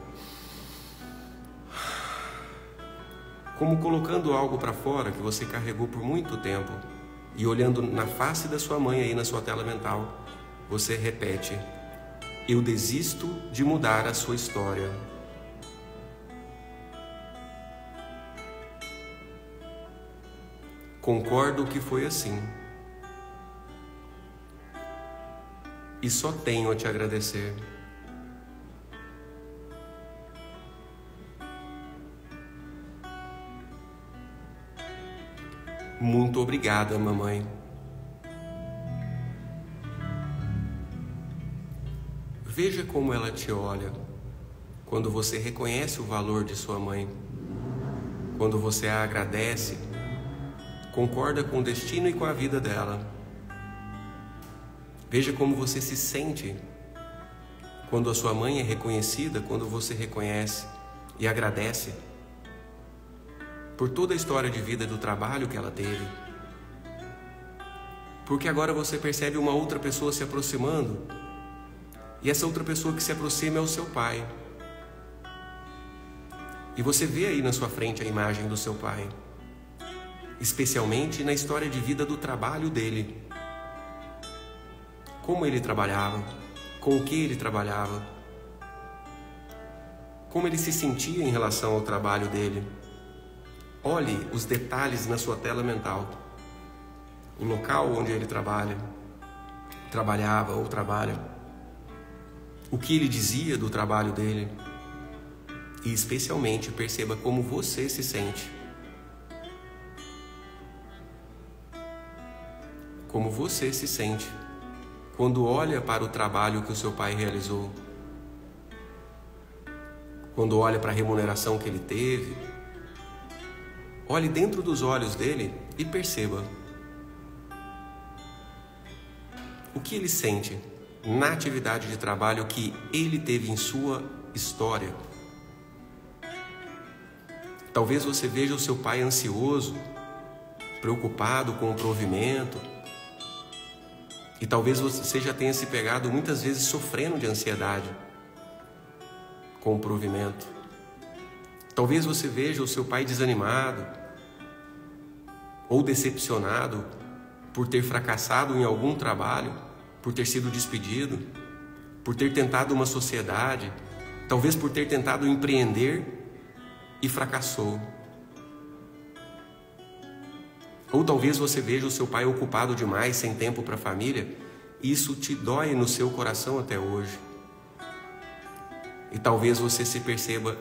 Speaker 1: Como colocando algo para fora que você carregou por muito tempo. E olhando na face da sua mãe aí na sua tela mental, você repete: eu desisto de mudar a sua história. Concordo que foi assim. E só tenho a te agradecer. Muito obrigada, mamãe. Veja como ela te olha quando você reconhece o valor de sua mãe, quando você a agradece, concorda com o destino e com a vida dela. Veja como você se sente quando a sua mãe é reconhecida, quando você reconhece e agradece por toda a história de vida do trabalho que ela teve. Porque agora você percebe uma outra pessoa se aproximando, e essa outra pessoa que se aproxima é o seu pai. E você vê aí na sua frente a imagem do seu pai, especialmente na história de vida do trabalho dele. Como ele trabalhava, com o que ele trabalhava, como ele se sentia em relação ao trabalho dele. Olhe os detalhes na sua tela mental. O local onde ele trabalhava ou trabalha. O que ele dizia do trabalho dele. E especialmente perceba como você se sente. Como você se sente quando olha para o trabalho que o seu pai realizou. Quando olha para a remuneração que ele teve. Olhe dentro dos olhos dele e perceba o que ele sente na atividade de trabalho que ele teve em sua história. Talvez você veja o seu pai ansioso, preocupado com o provimento, e talvez você já tenha se pegado muitas vezes sofrendo de ansiedade com o provimento. Talvez você veja o seu pai desanimado ou decepcionado por ter fracassado em algum trabalho, por ter sido despedido, por ter tentado uma sociedade, talvez por ter tentado empreender e fracassou. Ou talvez você veja o seu pai ocupado demais, sem tempo para a família, e isso te dói no seu coração até hoje. E talvez você se perceba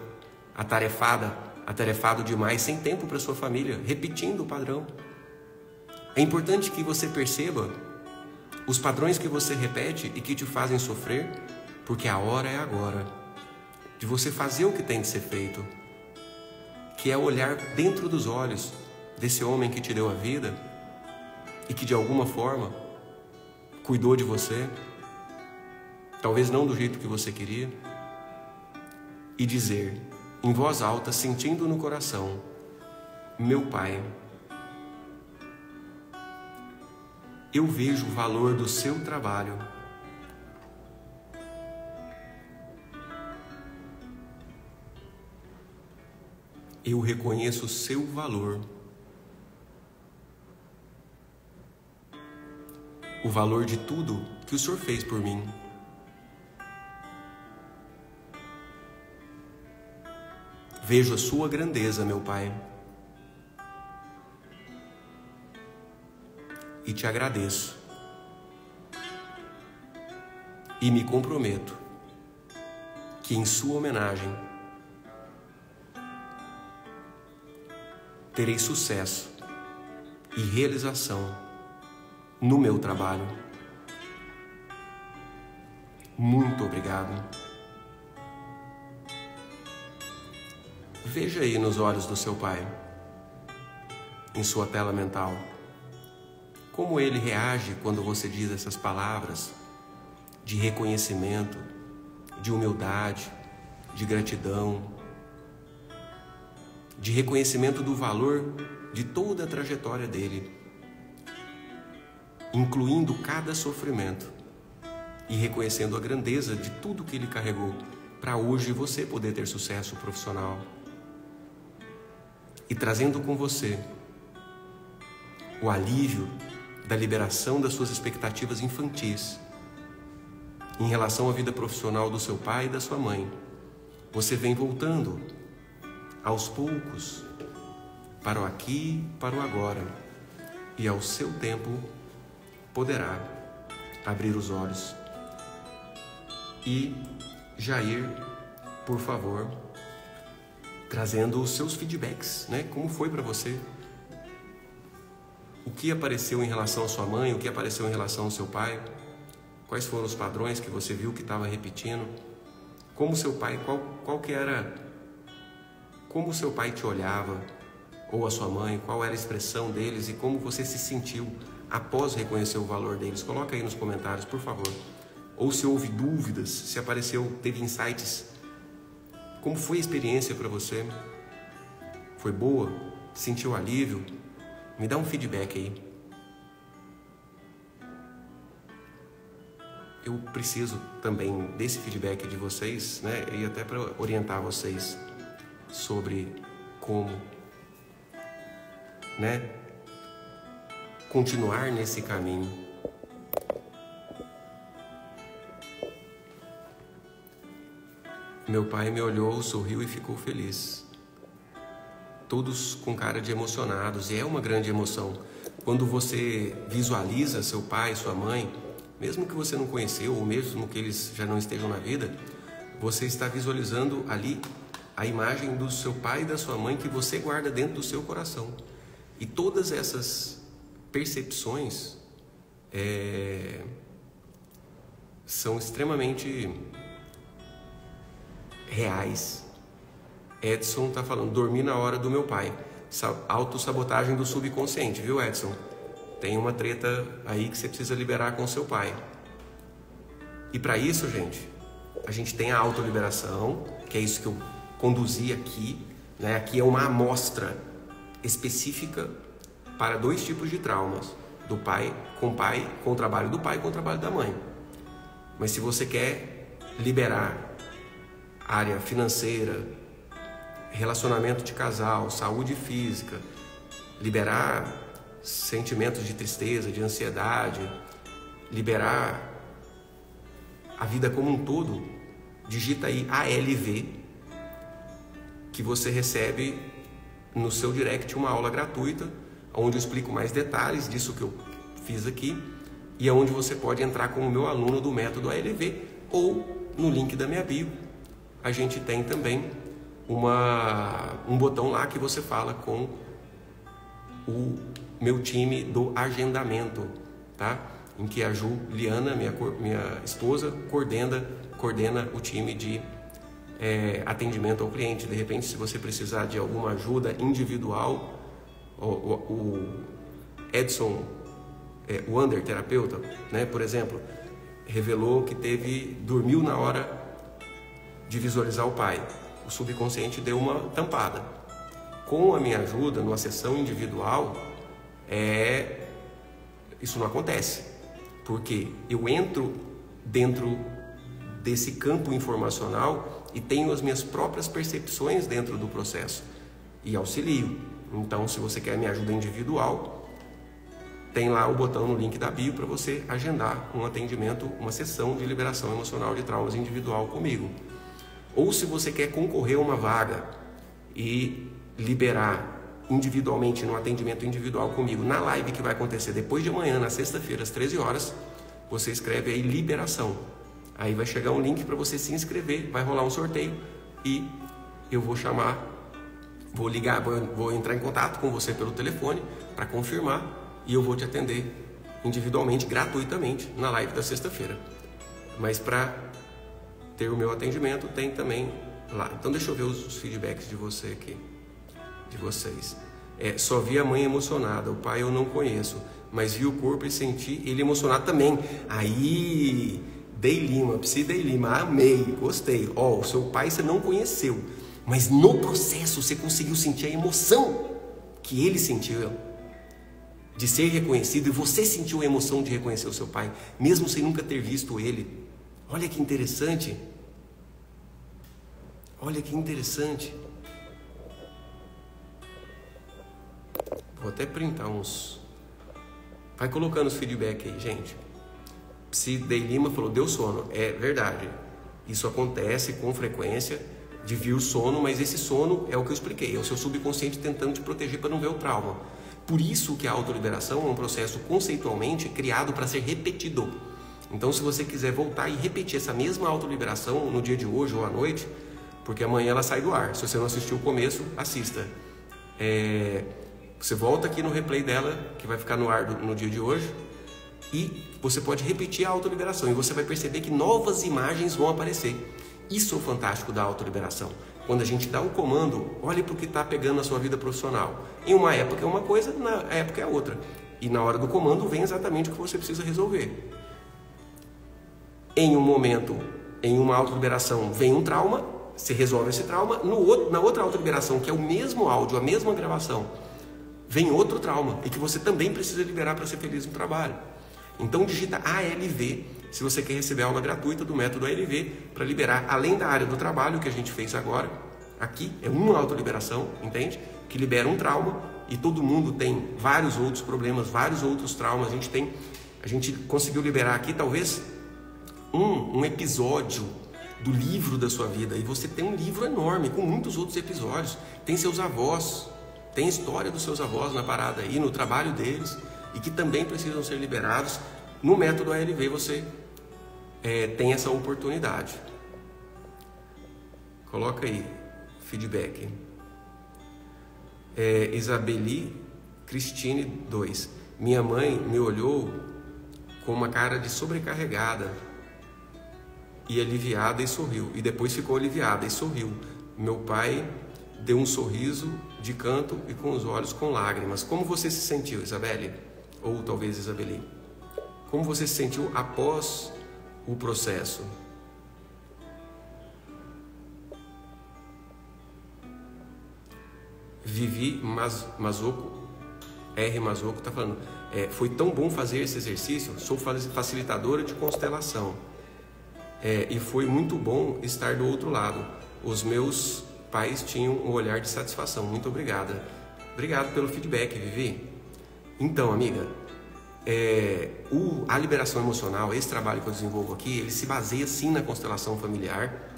Speaker 1: atarefado demais, sem tempo para sua família, repetindo o padrão. É importante que você perceba os padrões que você repete e que te fazem sofrer, porque a hora é agora de você fazer o que tem de ser feito, que é olhar dentro dos olhos desse homem que te deu a vida e que de alguma forma cuidou de você, talvez não do jeito que você queria, e dizer em voz alta, sentindo no coração: meu Pai, eu vejo o valor do seu trabalho. Eu reconheço o seu valor. O valor de tudo que o Senhor fez por mim. Vejo a sua grandeza, meu Pai, e te agradeço. E me comprometo que em sua homenagem terei sucesso e realização no meu trabalho. Muito obrigado. Veja aí nos olhos do seu Pai, em sua tela mental, como ele reage quando você diz essas palavras de reconhecimento, de humildade, de gratidão, de reconhecimento do valor de toda a trajetória dele, incluindo cada sofrimento e reconhecendo a grandeza de tudo que ele carregou para hoje você poder ter sucesso profissional. E trazendo com você o alívio da liberação das suas expectativas infantis em relação à vida profissional do seu pai e da sua mãe. Você vem voltando aos poucos para o aqui, para o agora, e ao seu tempo poderá abrir os olhos. E Jair, por favor, trazendo os seus feedbacks, né? Como foi para você? O que apareceu em relação à sua mãe? O que apareceu em relação ao seu pai? Quais foram os padrões que você viu que estava repetindo? Como seu pai, qual que era? Como seu pai te olhava? Ou a sua mãe? Qual era a expressão deles? E como você se sentiu após reconhecer o valor deles? Coloca aí nos comentários, por favor. Ou se houve dúvidas, se apareceu, teve insights. Como foi a experiência para você? Foi boa? Sentiu alívio? Me dá um feedback aí. Eu preciso também desse feedback de vocês, né? E até para orientar vocês sobre como, né, continuar nesse caminho. Meu pai me olhou, sorriu e ficou feliz. Todos com cara de emocionados, e é uma grande emoção. Quando você visualiza seu pai, sua mãe, mesmo que você não conheceu, ou mesmo que eles já não estejam na vida, você está visualizando ali a imagem do seu pai e da sua mãe que você guarda dentro do seu coração. E todas essas percepções são extremamente reais. Edson está falando, dormi na hora do meu pai. Autossabotagem do subconsciente, viu, Edson? Tem uma treta aí que você precisa liberar com seu pai. E para isso, gente, a gente tem a autoliberação, que é isso que eu conduzi aqui, né? Aqui é uma amostra específica para 2 tipos de traumas: do pai, com o trabalho do pai e com o trabalho da mãe. Mas se você quer liberar área financeira, relacionamento de casal, saúde física, liberar sentimentos de tristeza, de ansiedade, liberar a vida como um todo, digita aí ALV, que você recebe no seu direct uma aula gratuita, onde eu explico mais detalhes disso que eu fiz aqui, e onde você pode entrar como meu aluno do método ALV, ou no link da minha bio. A gente tem também um botão lá que você fala com o meu time do agendamento, tá? Em que a Juliana, minha esposa, coordena o time de atendimento ao cliente. De repente, se você precisar de alguma ajuda individual, o Edson, o Under terapeuta, né, por exemplo, revelou que dormiu na hora de visualizar o pai. o subconsciente deu uma tampada. Com a minha ajuda, numa sessão individual, isso não acontece, porque eu entro dentro desse campo informacional e tenho as minhas próprias percepções dentro do processo e auxilio. Então, se você quer minha ajuda individual, tem lá o botão no link da bio para você agendar um atendimento, uma sessão de liberação emocional de traumas individual comigo. Ou se você quer concorrer a uma vaga e liberar individualmente, no atendimento individual comigo, na live que vai acontecer depois de amanhã, na sexta-feira, às 13 horas, você escreve aí liberação. Aí vai chegar um link para você se inscrever, vai rolar um sorteio e eu vou chamar, vou ligar, vou entrar em contato com você pelo telefone para confirmar e eu vou te atender individualmente, gratuitamente, na live da sexta-feira. Mas para ter o meu atendimento, tem também lá. Então deixa eu ver os feedbacks de você aqui, de vocês. Só vi a mãe emocionada, o pai eu não conheço, mas vi o corpo e senti ele emocionado também. Aí, Dei Lima, Psi Dei Lima, amei, gostei. O seu pai você não conheceu, mas no processo você conseguiu sentir a emoção que ele sentiu de ser reconhecido, e você sentiu a emoção de reconhecer o seu pai, mesmo sem nunca ter visto ele. Olha que interessante. Olha que interessante. Vou até printar uns. Vai colocando os feedback aí, gente. Psi Dei Lima falou, deu sono. É verdade. Isso acontece com frequência, de vir o sono, mas esse sono é o que eu expliquei. É o seu subconsciente tentando te proteger para não ver o trauma. Por isso que a autoliberação é um processo conceitualmente criado para ser repetido. Então, se você quiser voltar e repetir essa mesma autoliberação no dia de hoje ou à noite, porque amanhã ela sai do ar. Se você não assistiu o começo, assista. Você volta aqui no replay dela, que vai ficar no ar no dia de hoje, e você pode repetir a autoliberação, e você vai perceber que novas imagens vão aparecer. Isso é o fantástico da autoliberação. Quando a gente dá um comando, olhe para o que está pegando na sua vida profissional. Em uma época é uma coisa, na época é outra. E na hora do comando vem exatamente o que você precisa resolver. Em um momento, em uma autoliberação, vem um trauma, você resolve esse trauma. Na outra autoliberação, que é o mesmo áudio, a mesma gravação, vem outro trauma e que você também precisa liberar para ser feliz no trabalho. Então digita ALV, se você quer receber a aula gratuita do método ALV, para liberar, além da área do trabalho que a gente fez agora, aqui é uma autoliberação, entende? Que libera um trauma, e todo mundo tem vários outros problemas, vários outros traumas. A gente conseguiu liberar aqui talvez um episódio do livro da sua vida, e você tem um livro enorme com muitos outros episódios. Tem seus avós, tem a história dos seus avós na parada aí, no trabalho deles, e que também precisam ser liberados. No método ALV você tem essa oportunidade. Coloca aí, feedback. Isabeli Cristine 2. Minha mãe me olhou com uma cara de sobrecarregada e aliviada e sorriu. E depois ficou aliviada e sorriu. Meu pai deu um sorriso de canto e com os olhos com lágrimas. Como você se sentiu, Isabelle? Ou talvez Isabeli? Como você se sentiu após o processo? Vivi Mazoco, R. Mazoco, está falando, foi tão bom fazer esse exercício, sou facilitadora de constelação, e foi muito bom estar do outro lado. Os meus pais tinham um olhar de satisfação. Muito obrigada. Obrigado pelo feedback, Vivi. Então, amiga, a liberação emocional, esse trabalho que eu desenvolvo aqui, ele se baseia sim na constelação familiar,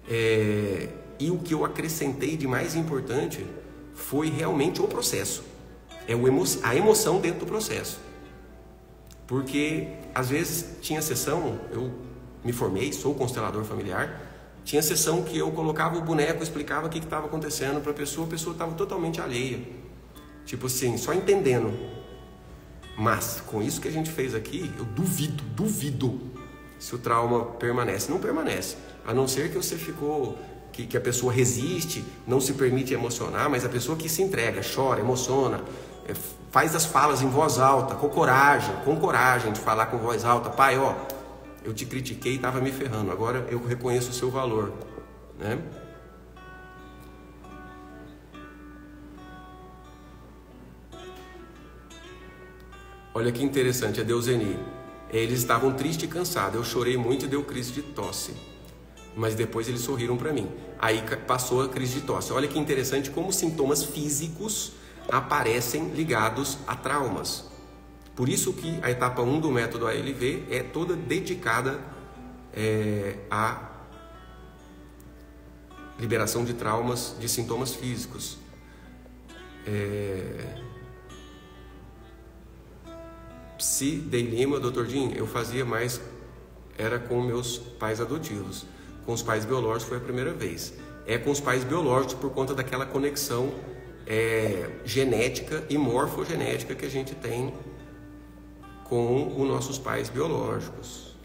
Speaker 1: e o que eu acrescentei de mais importante foi realmente o processo, a emoção dentro do processo. Porque às vezes tinha sessão, eu me formei, sou constelador familiar, tinha sessão que eu colocava o boneco, explicava o que estava acontecendo para a pessoa estava totalmente alheia, tipo assim, só entendendo. Mas com isso que a gente fez aqui, eu duvido se o trauma permanece. Não permanece, a não ser que você ficou, que a pessoa resiste, não se permite emocionar, mas a pessoa que se entrega, chora, emociona, faz as falas em voz alta, com coragem de falar com voz alta. Pai, eu te critiquei e estava me ferrando, agora eu reconheço o seu valor, né? Olha que interessante, a Deuseni. Eles estavam tristes e cansados. Eu chorei muito e deu crise de tosse. Mas depois eles sorriram para mim. Aí passou a crise de tosse. Olha que interessante como sintomas físicos aparecem ligados a traumas. Por isso que a etapa 1 do método ALV é toda dedicada à liberação de traumas, de sintomas físicos. Psi Dei Lima, Dr. Jim, eu fazia mais, era com meus pais adotivos. Com os pais biológicos foi a primeira vez. É com os pais biológicos por conta daquela conexão genética e morfogenética que a gente tem com os nossos pais biológicos.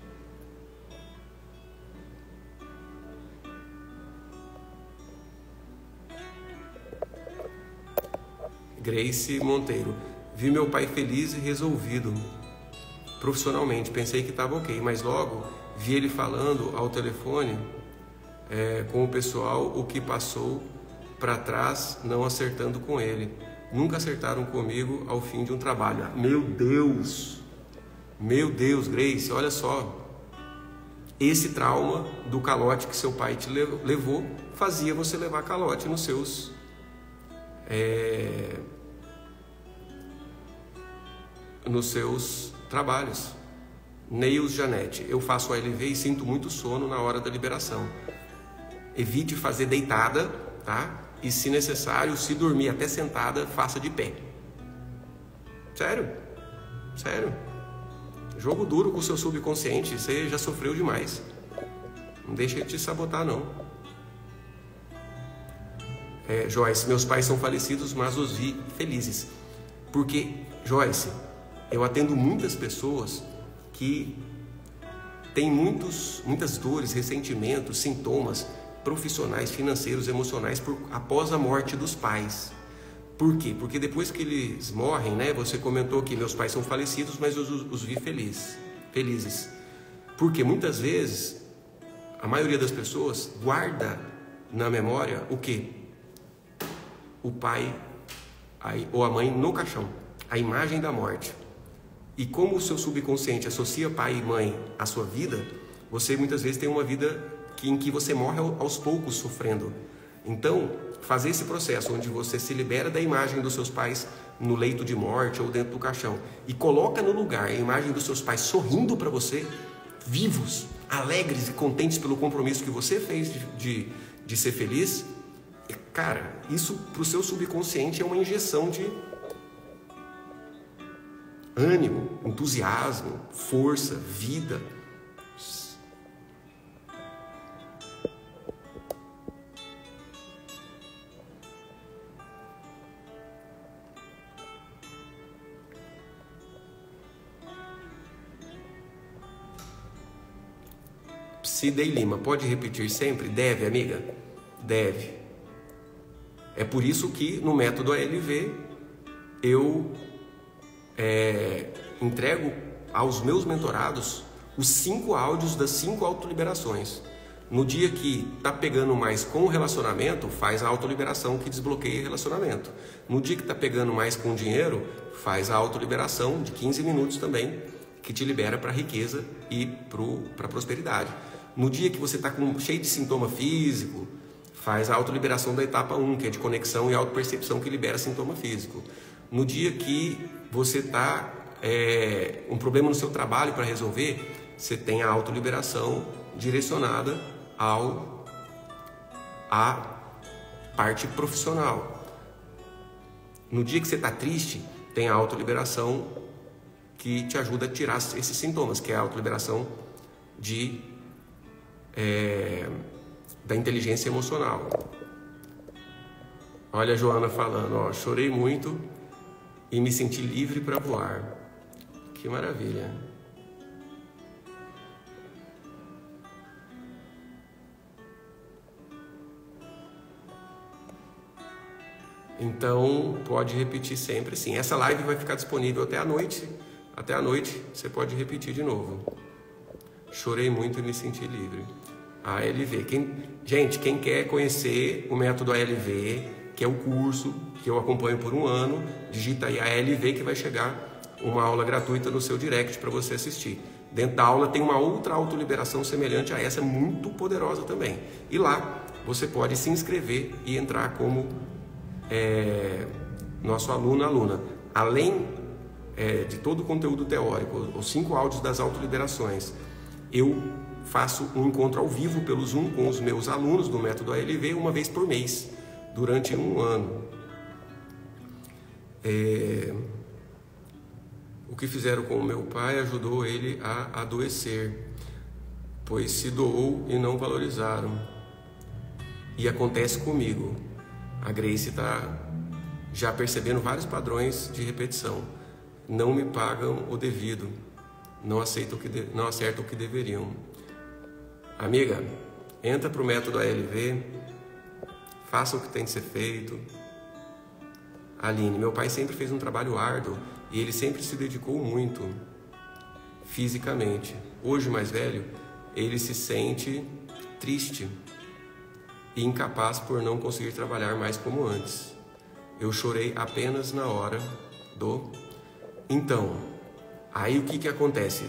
Speaker 1: Grace Monteiro. Vi meu pai feliz e resolvido profissionalmente. Pensei que estava ok, mas logo vi ele falando ao telefone com o pessoal o que passou para trás, não acertando com ele. Nunca acertaram comigo ao fim de um trabalho. Meu Deus! Meu Deus, Grace, olha só. Esse trauma do calote que seu pai te levou fazia você levar calote nos seus trabalhos. Neils Janete, eu faço ALV e sinto muito sono na hora da liberação. Evite fazer deitada, tá? E se necessário, se dormir até sentada, faça de pé. Sério? Sério? Jogo duro com o seu subconsciente, você já sofreu demais. Não deixa ele te sabotar, não. Joyce, meus pais são falecidos, mas os vi felizes. Porque, Joyce, eu atendo muitas pessoas que têm muitas dores, ressentimentos, sintomas profissionais, financeiros, emocionais após a morte dos pais. Por quê? Porque depois que eles morrem, né? Você comentou que meus pais são falecidos, mas eu os vi felizes. Porque muitas vezes, a maioria das pessoas guarda na memória o quê? O pai ou a mãe no caixão, a imagem da morte. E como o seu subconsciente associa pai e mãe à sua vida, você muitas vezes tem uma vida em que você morre aos poucos sofrendo. Então, fazer esse processo onde você se libera da imagem dos seus pais no leito de morte ou dentro do caixão e coloca no lugar a imagem dos seus pais sorrindo para você, vivos, alegres e contentes pelo compromisso que você fez de ser feliz, cara, isso para o seu subconsciente é uma injeção de ânimo, entusiasmo, força, vida. Psi Dei Lima, pode repetir sempre? Deve, amiga? Deve. É por isso que no método ALV eu entrego aos meus mentorados os 5 áudios das 5 autoliberações. No dia que tá pegando mais com o relacionamento, faz a autoliberação que desbloqueia o relacionamento. No dia que tá pegando mais com o dinheiro, faz a autoliberação de 15 minutos também, que te libera para a riqueza e para a prosperidade. No dia que você está cheio de sintoma físico, faz a autoliberação da etapa 1, que é de conexão e autopercepção, que libera sintoma físico. No dia que você está um problema no seu trabalho para resolver, você tem a autoliberação direcionada à parte profissional. No dia que você está triste, tem a autoliberação que te ajuda a tirar esses sintomas, que é a autoliberação da inteligência emocional. Olha a Joana falando, ó, chorei muito e me senti livre para voar. Que maravilha. Então, pode repetir sempre, sim. Essa live vai ficar disponível até a noite. Até a noite, você pode repetir de novo. Chorei muito e me senti livre. ALV. Gente, quem quer conhecer o método ALV, que é o curso que eu acompanho por 1 ano, digita aí ALV que vai chegar uma aula gratuita no seu direct para você assistir. Dentro da aula tem uma outra autoliberação semelhante a essa, muito poderosa também. E lá você pode se inscrever e entrar como nosso aluno, aluna. Além de todo o conteúdo teórico, os 5 áudios das autoliberações, eu faço um encontro ao vivo pelo Zoom com os meus alunos do método ALV uma vez por mês, durante um ano. O que fizeram com o meu pai ajudou ele a adoecer, pois se doou e não valorizaram. E acontece comigo. A Grace está já percebendo vários padrões de repetição. Não me pagam o devido, não acertam o que deveriam. Amiga, entra para o método ALV, faça o que tem que ser feito. Aline, meu pai sempre fez um trabalho árduo e ele sempre se dedicou muito fisicamente. Hoje, mais velho, ele se sente triste e incapaz por não conseguir trabalhar mais como antes. Eu chorei apenas na hora do... Então, aí o que acontece?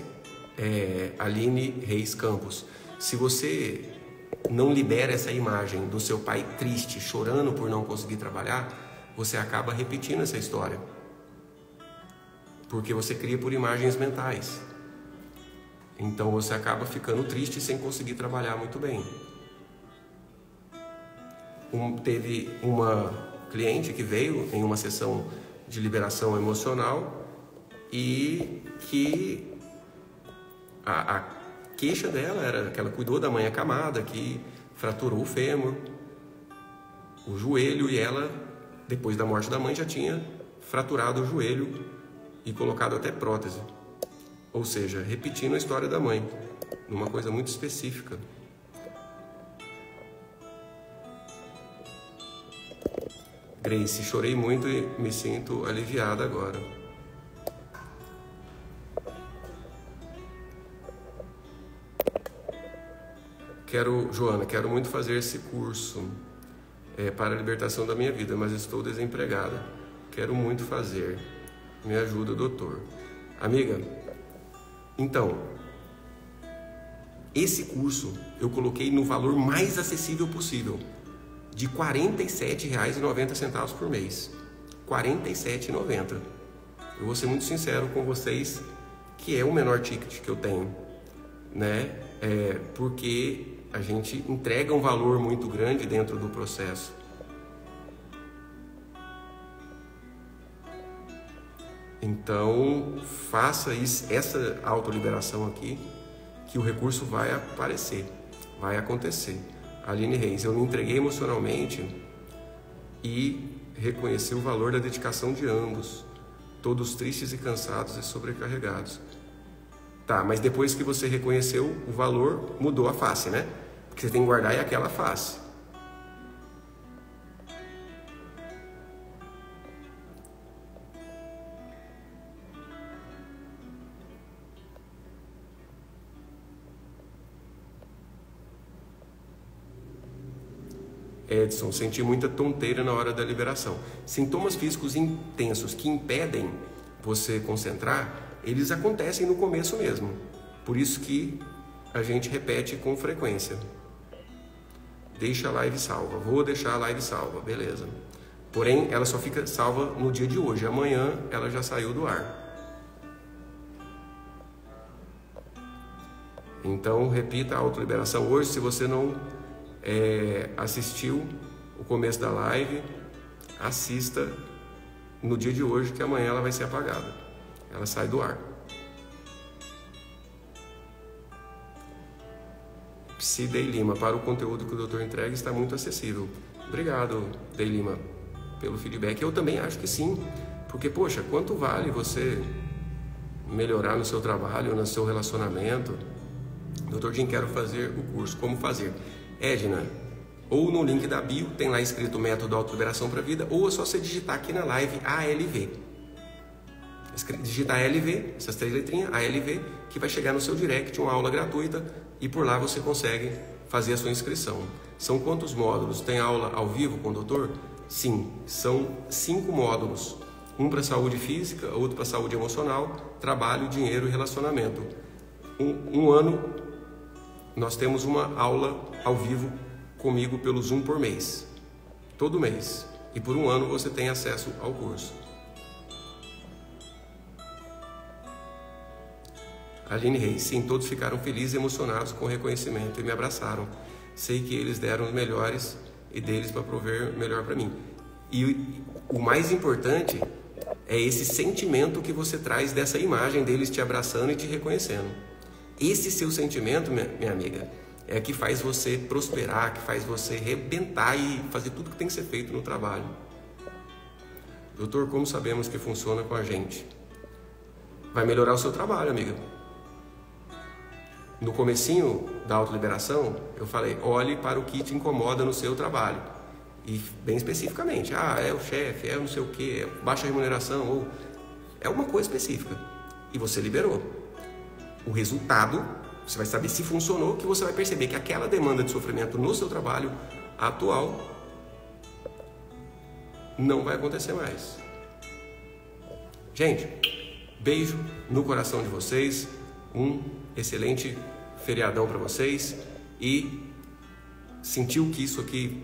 Speaker 1: Aline Reis Campos, se você não libera essa imagem do seu pai triste, chorando por não conseguir trabalhar, você acaba repetindo essa história. Porque você cria por imagens mentais. Então você acaba ficando triste sem conseguir trabalhar muito bem. Teve uma cliente que veio em uma sessão de liberação emocional e que a queixa dela era que ela cuidou da mãe acamada, que fraturou o fêmur, o joelho, e ela, depois da morte da mãe, já tinha fraturado o joelho e colocado até prótese. Ou seja, repetindo a história da mãe, numa coisa muito específica. Grace, chorei muito e me sinto aliviada agora. Joana, quero muito fazer esse curso para a libertação da minha vida, mas estou desempregada. Quero muito fazer. Me ajuda, doutor. Amiga, então, esse curso eu coloquei no valor mais acessível possível, de R$ 47,90 por mês. R$ 47,90. Eu vou ser muito sincero com vocês, que é o menor ticket que eu tenho, né? Porque a gente entrega um valor muito grande dentro do processo. Então, faça essa autoliberação aqui, que o recurso vai aparecer, vai acontecer. Aline Reis, eu me entreguei emocionalmente e reconheci o valor da dedicação de ambos, todos tristes e cansados e sobrecarregados. Tá, mas depois que você reconheceu o valor, mudou a face, né? Porque você tem que guardar aquela face. Edson, senti muita tonteira na hora da liberação. Sintomas físicos intensos que impedem você concentrar, eles acontecem no começo mesmo. Por isso que a gente repete com frequência. Deixa a live salva. Vou deixar a live salva, beleza. Porém, ela só fica salva no dia de hoje. Amanhã ela já saiu do ar. Então, repita a autoliberação hoje. Se você não assistiu o começo da live, assista no dia de hoje, que amanhã ela vai ser apagada. Ela sai do ar. Psi Dei Lima, para o conteúdo que o doutor entrega está muito acessível. Obrigado, Dei Lima, pelo feedback. Eu também acho que sim, porque, poxa, quanto vale você melhorar no seu trabalho, no seu relacionamento? Doutor Jim, quero fazer o curso, como fazer? Edna, ou no link da bio, tem lá escrito método autoliberação para a vida, ou é só você digitar aqui na live ALV. Digita ALV, essas 3 letrinhas, ALV, que vai chegar no seu direct, uma aula gratuita, e por lá você consegue fazer a sua inscrição. São quantos módulos? Tem aula ao vivo com o doutor? Sim, são 5 módulos. Um para saúde física, outro para saúde emocional, trabalho, dinheiro e relacionamento. Um ano, nós temos uma aula ao vivo comigo pelo Zoom por mês. Todo mês. E por um ano você tem acesso ao curso. Aline Reis, sim, todos ficaram felizes e emocionados com o reconhecimento e me abraçaram. Sei que eles deram os melhores e deles para prover melhor para mim. E o mais importante é esse sentimento que você traz dessa imagem deles te abraçando e te reconhecendo. Esse seu sentimento, minha amiga, é que faz você prosperar, que faz você arrebentar e fazer tudo que tem que ser feito no trabalho. Doutor, como sabemos que funciona com a gente? Vai melhorar o seu trabalho, amiga. No comecinho da autoliberação, eu falei, olhe para o que te incomoda no seu trabalho. E bem especificamente, é o chefe, é não sei o que, é baixa remuneração, ou é uma coisa específica. E você liberou. O resultado, você vai saber se funcionou, que você vai perceber que aquela demanda de sofrimento no seu trabalho atual não vai acontecer mais. Gente, beijo no coração de vocês, um excelente feriadão para vocês e sentiu que isso aqui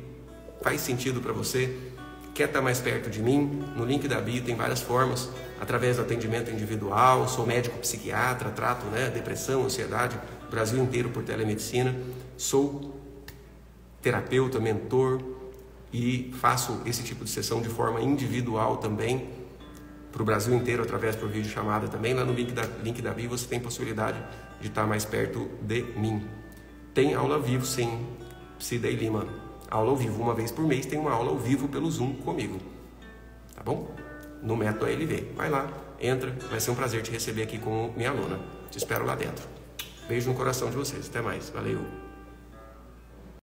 Speaker 1: faz sentido para você, quer estar mais perto de mim, no link da bio tem várias formas, através do atendimento individual, sou médico psiquiatra, trato depressão, ansiedade, Brasil inteiro por telemedicina, sou terapeuta, mentor e faço esse tipo de sessão de forma individual também, para o Brasil inteiro, através por videochamada também. Lá no link da bio você tem possibilidade de estar mais perto de mim. Tem aula ao vivo, sim, Cida e Lima. Aula ao vivo, uma vez por mês tem uma aula ao vivo pelo Zoom comigo. Tá bom? No método ALV. Vai lá, entra, vai ser um prazer te receber aqui como minha aluna. Te espero lá dentro. Beijo no coração de vocês. Até mais. Valeu.